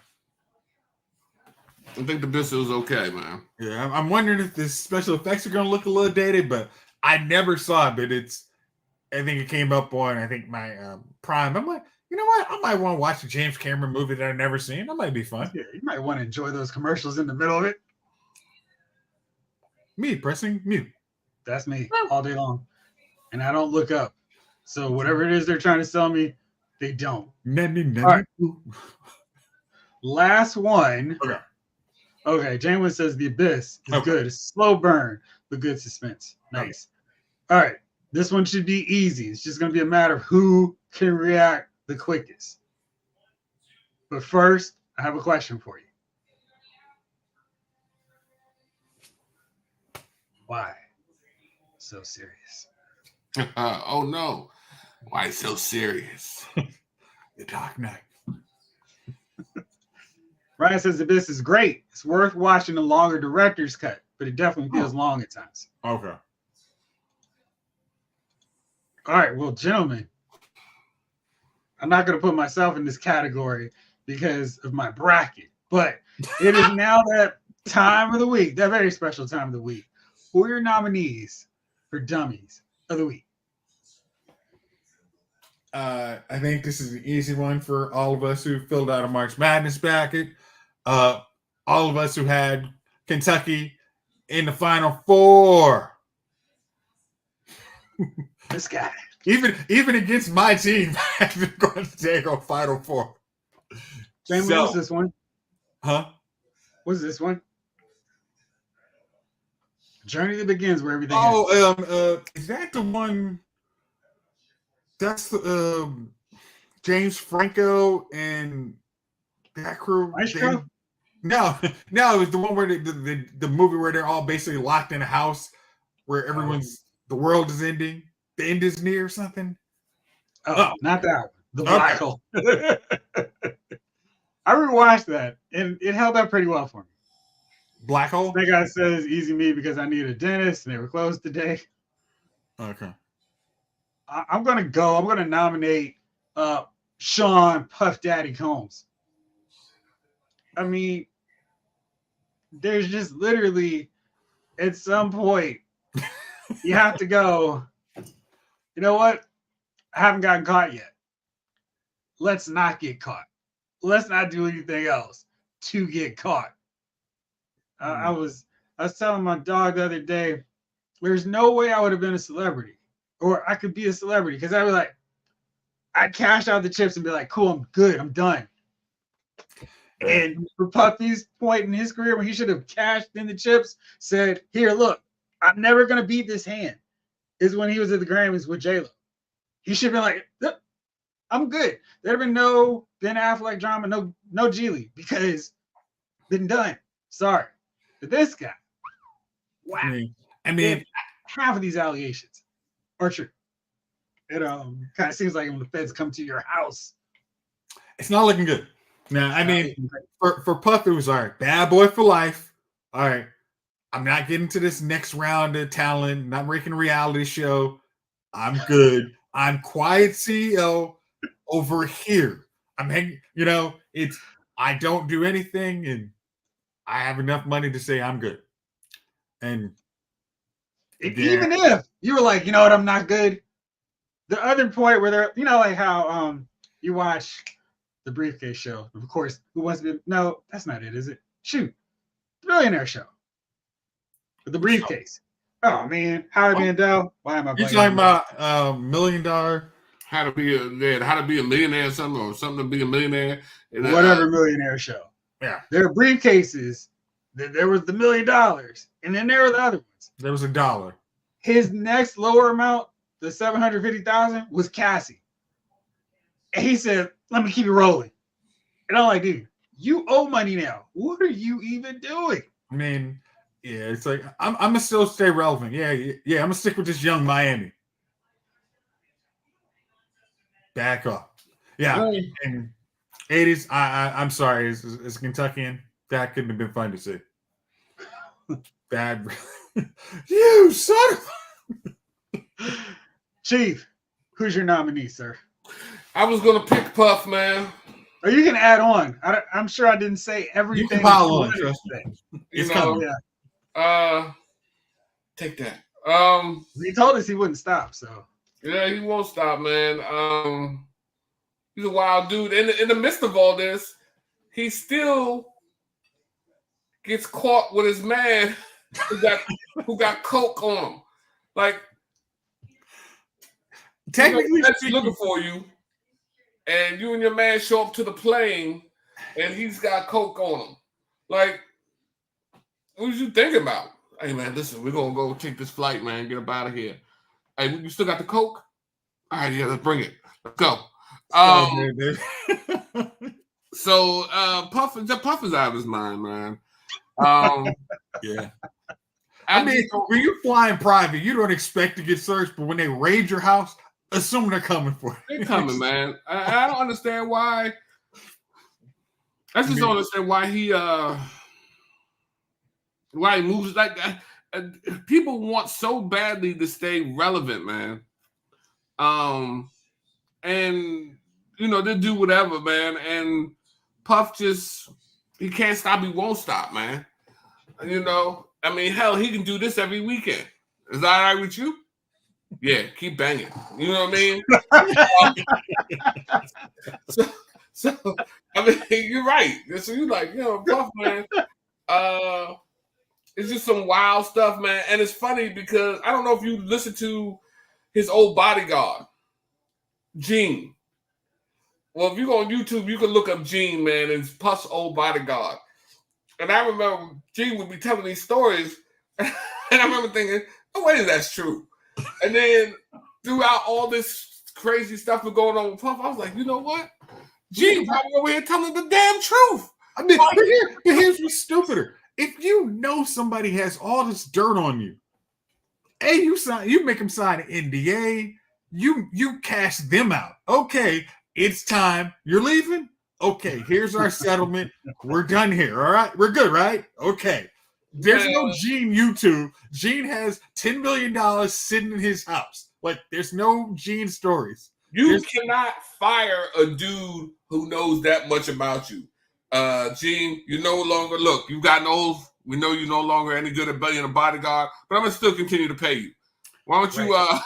I think The Abyss was okay, man. Yeah, I'm wondering if the special effects are going to look a little dated, but I never saw it. But I think it came up on, I think, my Prime. I'm like, you know what? I might want to watch a James Cameron movie that I've never seen. That might be fun. Yeah, you might want to enjoy those commercials in the middle of it. Me pressing mute. That's me all day long. And I don't look up. So whatever it is they're trying to sell me, they don't. All right. Last one. Okay. Okay. Jameson says The Abyss is Okay. good. It's a slow burn, but good suspense. Nice. Okay. All right. This one should be easy. It's just going to be a matter of who can react the quickest. But first, I have a question for you. Why so serious? Oh no. Why so serious? The Dark Knight. Ryan says The Abyss is great. It's worth watching the longer director's cut, but it definitely feels long at times. Okay. All right, well, gentlemen, I'm not going to put myself in this category because of my bracket, but it is now that time of the week, that very special time of the week. Who are your nominees for Dummies of the Week? I think this is an easy one for all of us who filled out a March Madness bracket. All of us who had Kentucky in the Final Four. This guy. Even against my team, I'm going to take a Final Four. Jamie, what's this one? Huh? What's this one? Journey That Begins, where everything ends. Is that the one? That's James Franco and that crew. No, it was the one where the movie where they're all basically locked in a house where the world is ending. The end is near or something. Oh, not that one. The Black Hole. I rewatched that and it held up pretty well for me. Black Hole? That guy says easy me because I need a dentist and they were closed today. Okay. I'm gonna nominate Sean Puff Daddy Combs. I mean, there's just literally at some point you have to go, you know what? I haven't gotten caught yet. Let's not get caught. Let's not do anything else to get caught. I was telling my dog the other day, there's no way I would have been a celebrity or I could be a celebrity because I'd be like, I'd cash out the chips and be like, cool, I'm good, I'm done. And for Puffy's point in his career when he should have cashed in the chips, said, here, look, I'm never going to beat this hand, is when he was at the Grammys with J-Lo. He should have been like, I'm good. There'd have been no Ben Affleck drama, no Geely, because been done. Sorry. But this guy, wow. I mean, half of these allegations are true. It kind of seems like when the feds come to your house. It's not looking good. Now, I mean, for Puff, it was all right. Bad boy for life. All right. I'm not getting to this next round of talent, not making a reality show. I'm good. I'm quiet CEO over here. I'm hanging, I don't do anything and I have enough money to say I'm good. And even if you were like, you know what, I'm not good. The other point where they're, like how you watch the Briefcase Show. Of course, Who Wants to Be? No, that's not it, is it? Shoot, the Billionaire Show. With the briefcase. Oh man, Howie Mandel. Why am I? You talking about $1 million? How to be a millionaire or something to be a millionaire. Whatever millionaire show. Yeah. There are briefcases. There was the $1 million. And then there were the other ones. There was $1. His next lower amount, the $750,000, was Cassie. And he said, let me keep it rolling. And I'm like, dude, you owe money now. What are you even doing? I mean, yeah, it's like I'm gonna still stay relevant. Yeah, I'm gonna stick with this young Miami. Back up. Yeah. In 80s, I'm sorry, as a Kentuckian, that couldn't have been fun to see. Bad. You son of Chief, who's your nominee, sir? I was gonna pick Puff, man. Or you can add on. I'm sure I didn't say everything. You can pile on. It's coming. Yeah. Take that. He told us he wouldn't stop, so yeah, he won't stop, man. He's a wild dude. In the midst of all this, he still gets caught with his man who got coke on him. Like, technically, that's looking for you, and you and your man show up to the plane, and he's got coke on him. Like, what was you thinking about? Hey man, listen, we're gonna go take this flight, man. Get up out of here. Hey, you still got the coke? All right, yeah, let's bring it. Let's go. So Puff is out of his mind, man. Yeah. I mean, when you fly in private, you don't expect to get searched, but when they raid your house, assume they're coming for you. They're coming, man. I don't understand why. I just don't understand why he moves like that. People want so badly to stay relevant, man. And they'll do whatever, man. And Puff he can't stop, he won't stop, man. I mean, hell, he can do this every weekend. Is that all right with you? Yeah, keep banging. You know what I mean? So I mean, you're right. So you're like, Puff, man. It's just some wild stuff, man. And it's funny because I don't know if you listen to his old bodyguard, Gene. Well, if you go on YouTube, you can look up Gene, man, and it's Puff's old bodyguard. And I remember Gene would be telling these stories, and I remember thinking, no way that's true. And then throughout all this crazy stuff was going on with Puff, I was like, you know what? Gene probably over here telling the damn truth. I mean, but here's what's stupider. If you know somebody has all this dirt on you, you make them sign an NDA, you cash them out. Okay, it's time. You're leaving? Okay, here's our settlement. We're done here. All right, we're good, right? Okay. There's no Gene YouTube. Gene has $10 million sitting in his house. Like, there's no Gene stories. You cannot fire a dude who knows that much about you. Gene, you no longer you've gotten old. We know you're no longer any good at being a bodyguard, but I'm gonna still continue to pay you. Why don't you you know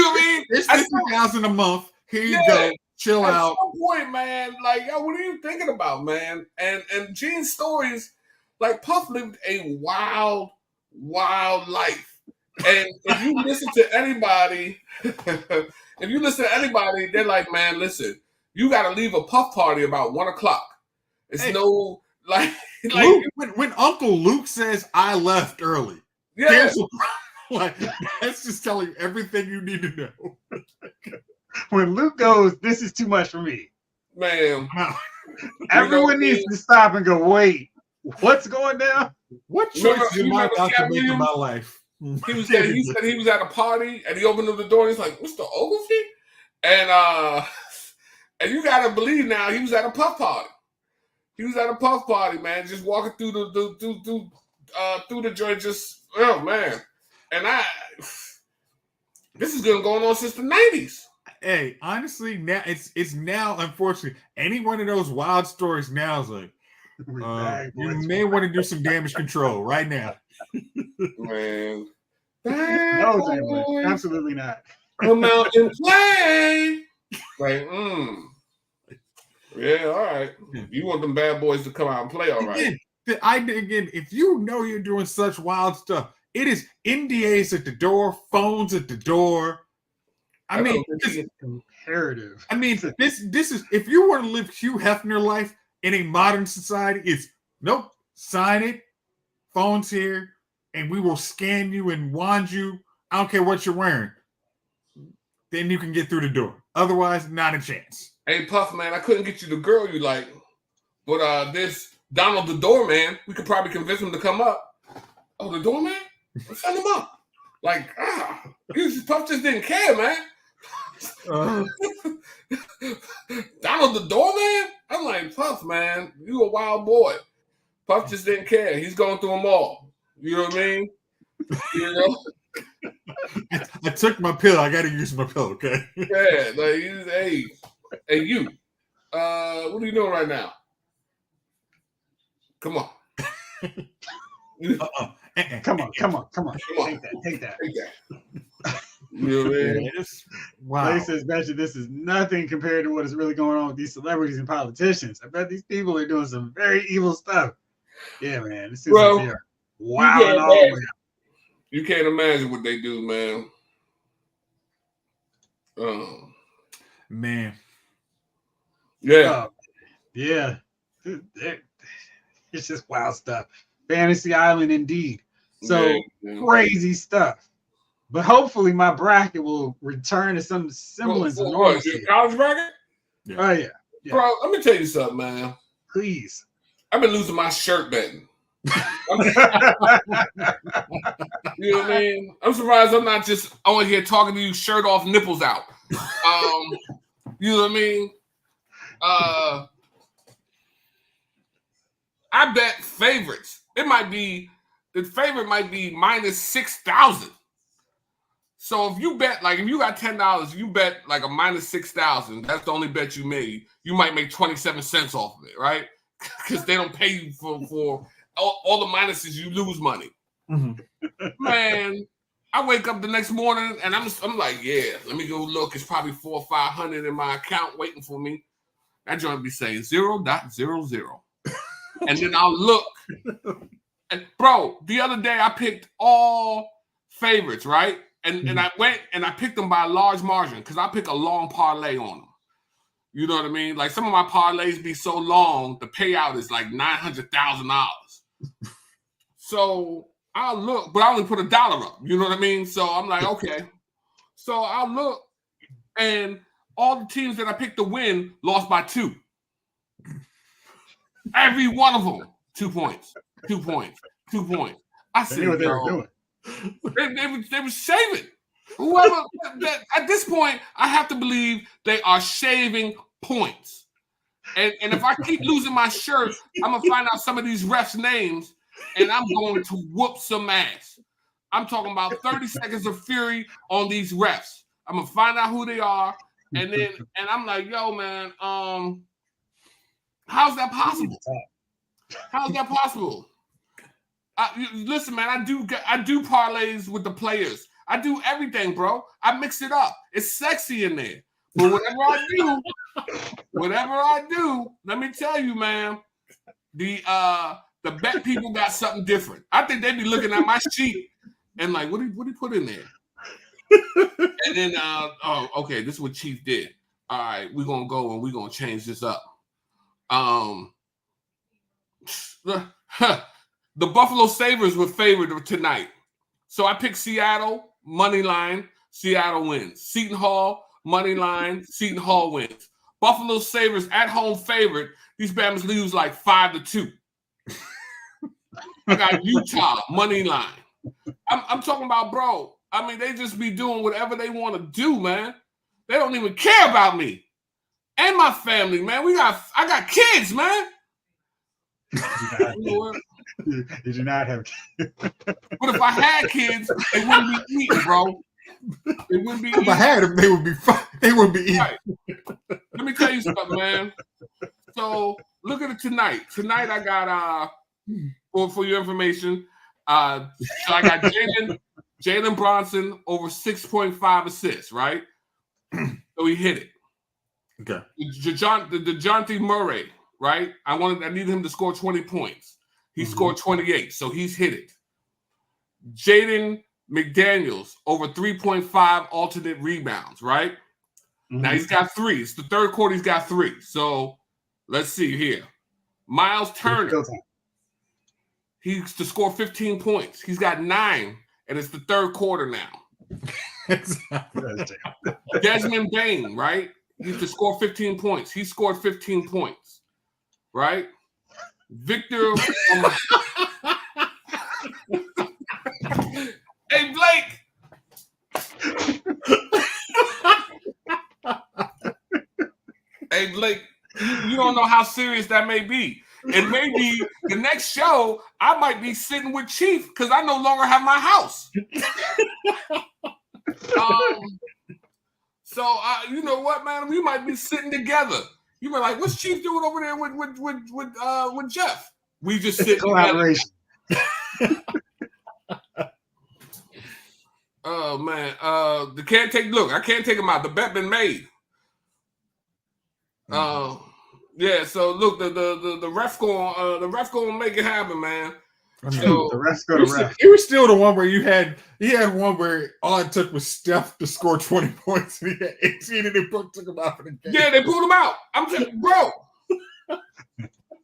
what I mean? It's $50,000 a month. Here you go. Chill out. At some point, man, like, yo, what are you thinking about, man? And Gene's stories, like, Puff lived a wild, wild life. And if you listen to anybody, they're like, man, listen, you got to leave a Puff party about 1:00. It's no like Luke, when Uncle Luke says I left early. Yeah, like that's just telling you everything you need to know. When Luke goes, this is too much for me, man. Everyone needs to stop and go, wait, what's going down? What choice am I about to make in my life? He said he was at a party and he opened up the door and he's like, Mr. Ogilvy? And you gotta believe now he was at a Puff party. He was at a Puff party, man, just walking through the joint, just man. And this has been going on since the 90s. Hey, honestly, now it's now unfortunately any one of those wild stories now is like you may want to do some damage control right now. Man. No, absolutely not. Come out and play. Like, yeah, all right. You want them bad boys to come out and play, all right. Again, if you know you're doing such wild stuff, it is NDAs at the door, phones at the door. I mean, it's imperative. I mean, this is if you want to live Hugh Hefner life in a modern society, it's nope, sign it, phone's here, and we will scan you and wand you. I don't care what you're wearing. Then you can get through the door. Otherwise, not a chance. Hey, Puff, man, I couldn't get you the girl you like, but this Donald the doorman, we could probably convince him to come up. Oh, the doorman? Let's send him up. Like, Puff just didn't care, man. Donald the doorman? I'm like, Puff, man, you a wild boy. Puff just didn't care. He's going through them all. You know what I mean? You know? I took my pill. I got to use my pill, okay? Yeah, like, hey, you. What are you doing right now? Come on. Come on. Take that. You know what I mean? Wow. Places bet you this is nothing compared to what is really going on with these celebrities and politicians. I bet these people are doing some very evil stuff. Yeah, man. This is wow. You can't imagine what they do, man. Man. Yeah. Yeah. It's just wild stuff. Fantasy Island indeed. So crazy stuff. But hopefully my bracket will return to some semblance of normalcy. Your college bracket? Yeah. Oh yeah. Bro, let me tell you something, man. Please. I've been losing my shirt betting. You know what I mean? I'm surprised I'm not just on here talking to you shirt off, nipples out. You know what I mean? I bet favorites. The favorite might be minus 6,000. So if you bet, like if you got $10, you bet like a minus 6,000. That's the only bet you made. You might make 27 cents off of it, right? Because they don't pay you for all the minuses. You lose money. Mm-hmm. Man, I wake up the next morning and I'm like, yeah, let me go look. It's probably 400 or 500 in my account waiting for me. That joint be saying 0.00. And then I'll look. And bro, the other day I picked all favorites, right? And I went and I picked them by a large margin because I pick a long parlay on them. You know what I mean? Like some of my parlays be so long, the payout is like $900,000. So I'll look, but I only put $1 up. You know what I mean? So I'm like, okay. So I'll look, and all the teams that I picked to win lost by 2. Every one of them, 2 points, 2 points, 2 points. I said, they knew what they were doing. They were shaving. Whoever at this point, I have to believe they are shaving points. And if I keep losing my shirt, I'm gonna find out some of these refs' names, and I'm going to whoop some ass. I'm talking about 30 seconds of fury on these refs. I'm gonna find out who they are, and I'm like, yo, man, how's that possible? How's that possible? Listen, man, I do parlays with the players. I do everything, bro. I mix it up. It's sexy in there. But whatever I do, let me tell you, man, the bet people got something different. I think they be looking at my sheet and like, what he put in there? And then, okay, this is what Chief did. All right, we're gonna go and we're gonna change this up. The Buffalo Sabres were favored tonight. So I picked Seattle, money line, Seattle wins. Seton Hall, money line, Seton Hall wins. Buffalo Sabres at home favorite. These Bama's lose like 5-2. I got Utah, money line. I'm talking about, bro. I mean, they just be doing whatever they want to do, man. They don't even care about me and my family, man. I got kids, man. Did you not have kids? But if I had kids, they wouldn't be eating, bro. They wouldn't be eating. If I had them, they would be fine. They wouldn't be eating. Right. Let me tell you something, man. So look at it tonight. Tonight I got for your information, so I got Jalen Bronson over 6.5 assists, right? So he hit it. Okay. DeJounte Murray, right? I needed him to score 20 points. He scored 28, so he's hit it. Jaden McDaniels over 3.5 alternate rebounds, right? Mm-hmm. Now he's got 3. It's the third quarter, he's got 3. So let's see here. Miles Turner, he's to score 15 points. He's got 9, and it's the third quarter now. Desmond Bain, right? He's to score 15 points. He scored 15 points, right? Victor. Hey, Blake. Hey, Blake, you don't know how serious that may be. And maybe the next show, I might be sitting with Chief because I no longer have my house. So, you know what, man? We might be sitting together. You be like, what's Chief doing over there with Jeff? We just sit collaboration. Oh man, I can't take him out. The bet been made. Yeah. So look, the ref going make it happen, man. I mean, So, The rest go to ref. it was still the one where you had one where all it took was Steph to score 20 points and he had 18 and they took him out for the game. yeah, they pulled him out. I'm telling bro.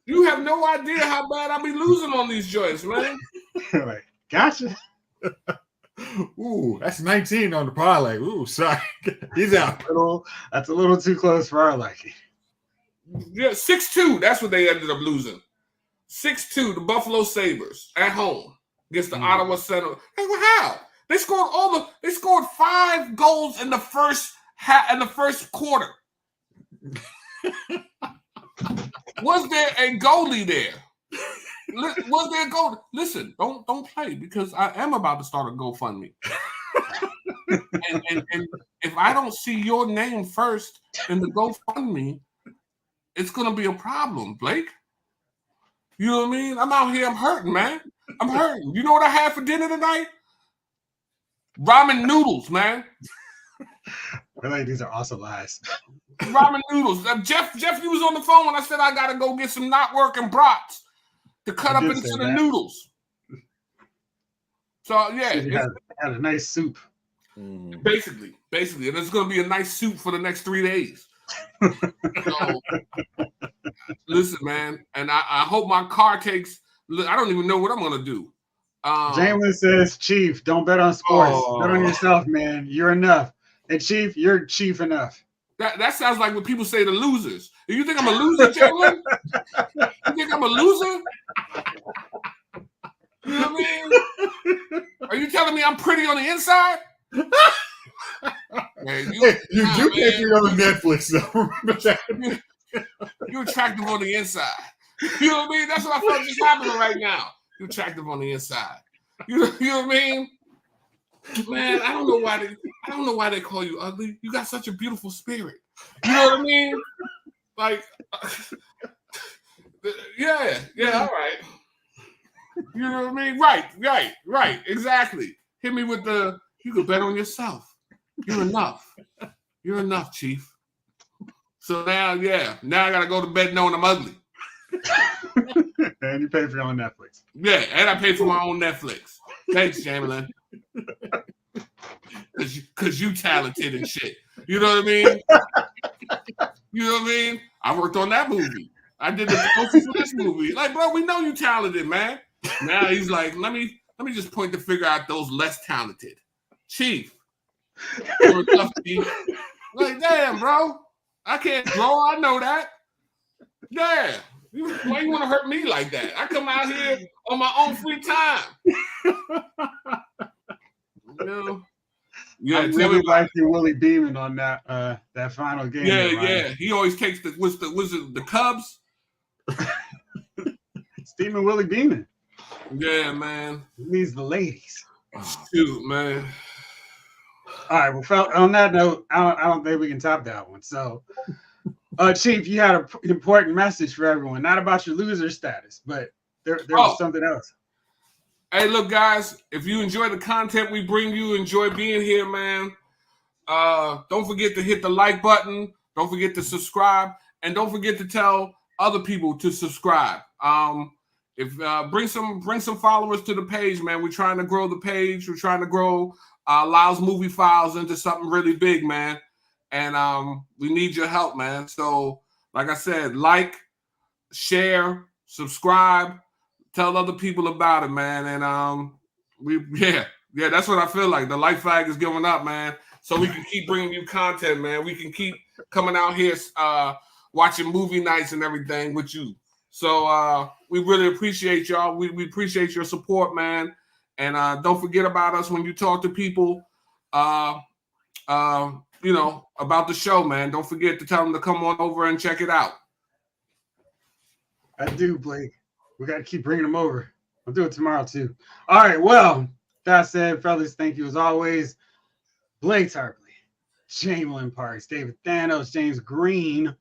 You have no idea how bad I be losing on these joints, man. Like, gotcha. Ooh, that's 19 on the parlay. Ooh, sorry. He's out. That's a little too close for our liking. Yeah, 6-2. That's what they ended up losing. 6-2, the Buffalo Sabres at home against the Ottawa Senators. Hey, well, how? They scored 5 goals in the first quarter. Was there a goalie there? Was there a goal? Listen, don't play because I am about to start a GoFundMe. and if I don't see your name first in the GoFundMe, it's gonna be a problem, Blake. You know what I mean? I'm out here, I'm hurting, man. I'm hurting. You know what I had for dinner tonight? Ramen noodles, man. I like these are awesome lies. Ramen noodles. Jeff, you was on the phone when I said I gotta go get some not working brats to cut up into the noodles. So yeah, had a nice soup. Basically, and it's gonna be a nice soup for the next 3 days. So, listen, man, and I hope my car takes. I don't even know what I'm gonna do. Jamelin says, "Chief, don't bet on sports. Bet on yourself, man. You're enough." And Chief, you're chief enough. That sounds like what people say to losers. Do you think I'm a loser, Jamelin? You think I'm a loser? You know what I mean? Are you telling me I'm pretty on the inside? Man, you do pay for your own Netflix, though. Remember that? You're attractive on the inside. You know what I mean? That's what I felt just happening right now. You're attractive on the inside. You know what I mean? Man, I don't know why they call you ugly. You got such a beautiful spirit. You know what I mean? Like, yeah, all right. You know what I mean? Right, exactly. Hit me with the, you can bet on yourself. You're enough, Chief. So now I gotta go to bed knowing I'm ugly. And you pay for your own Netflix. Yeah, and I pay for my own Netflix. Thanks, Jamelin. Cause you talented and shit. You know what I mean? You know what I mean? I worked on that movie. I did the promotion for this movie. Like, bro, we know you talented, man. Now he's like, let me just point the figure out those less talented. Chief. You're tough, Chief. Like, damn, bro. I can't draw. I know that. Yeah. Why you want to hurt me like that? I come out here on my own free time. You know? Yeah, I really like your Willie beaming on that final game. Yeah. He always takes the Cubs. Steven Willie beaming. Yeah, man. He needs the ladies. Shoot, man. All right. Well, on that note, I don't think we can top that one. So, Chief, you had an important message for everyone, not about your loser status, but there was something else. Hey, look, guys, if you enjoy the content we bring you, enjoy being here, man, don't forget to hit the like button. Don't forget to subscribe. And don't forget to tell other people to subscribe. Bring some followers to the page, man. We're trying to grow the page. We're trying to grow Lyle's Movie Files into something really big, man. And we need your help, man. So, like I said, like, share, subscribe. Tell other people about it, man. And that's what I feel like. The like flag is going up, man. So we can keep bringing you content, man. We can keep coming out here watching movie nights and everything with you. So we really appreciate y'all. We appreciate your support, man. And don't forget about us when you talk to people, about the show, man. Don't forget to tell them to come on over and check it out. I do, Blake. We got to keep bringing them over. I'll do it tomorrow, too. All right. Well, that said, fellas, thank you as always. Blake Tarpley, Jamelin Parks, David Thanos, James Green,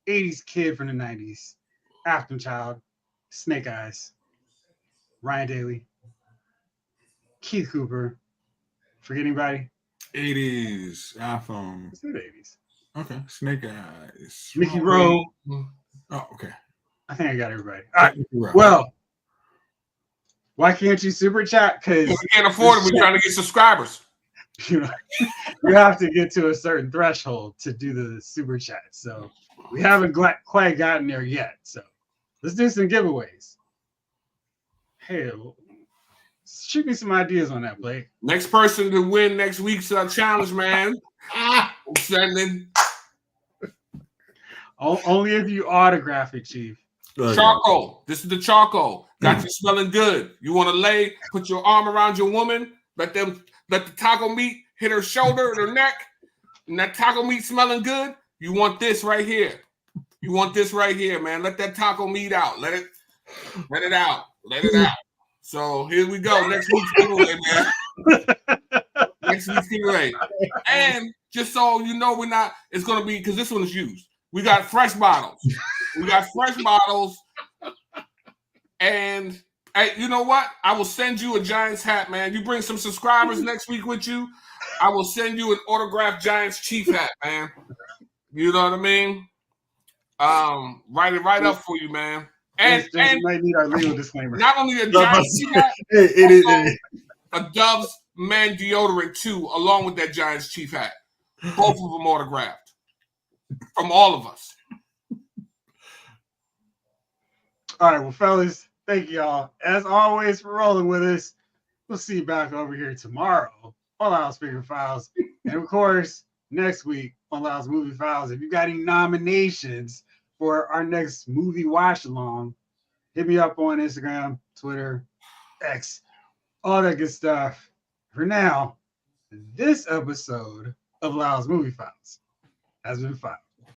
80s kid from the 90s, Afton Child, Snake Eyes, Ryan Daly, Keith Cooper. Forget anybody? 80s, iPhone. I said 80s. Okay. Snake Eyes. Mickey Rowe. Oh, okay. I think I got everybody. All right. Well, Why can't you super chat? Because we can't afford it. We're trying to get subscribers. You know, you have to get to a certain threshold to do the super chat. So we haven't quite gotten there yet. So let's do some giveaways. Hey, shoot me some ideas on that, Blake. Next person to win next week's challenge, man. I'm sending. Only if you autograph it, Chief. Charcoal. This is the charcoal. Got you smelling good. You want to lay, put your arm around your woman, let the taco meat hit her shoulder and her neck, and that taco meat smelling good. You want this right here. You want this right here, man. Let that taco meat out. Let it out. Let it out. So here we go. Next week's giveaway, man. Next week's giveaway. And just so you know, it's going to be, because this one is used. We got fresh bottles. And hey, you know what? I will send you a Giants hat, man. You bring some subscribers next week with you, I will send you an autographed Giants Chief hat, man. You know what I mean? Write it right up for you, man. And you might need our legal disclaimer. Not only a Giants Chief hat, it is a Dove's Man deodorant too, along with that Giants Chief hat. Both of them autographed from all of us. All right, well, fellas, thank y'all as always for rolling with us. We'll see you back over here tomorrow on Lyle's Figure Files, and of course next week on Lyle's Movie Files. If you got any nominations for our next movie watch along, hit me up on Instagram, Twitter, X, all that good stuff. For now, this episode of Lyle's Movie Files has been filed.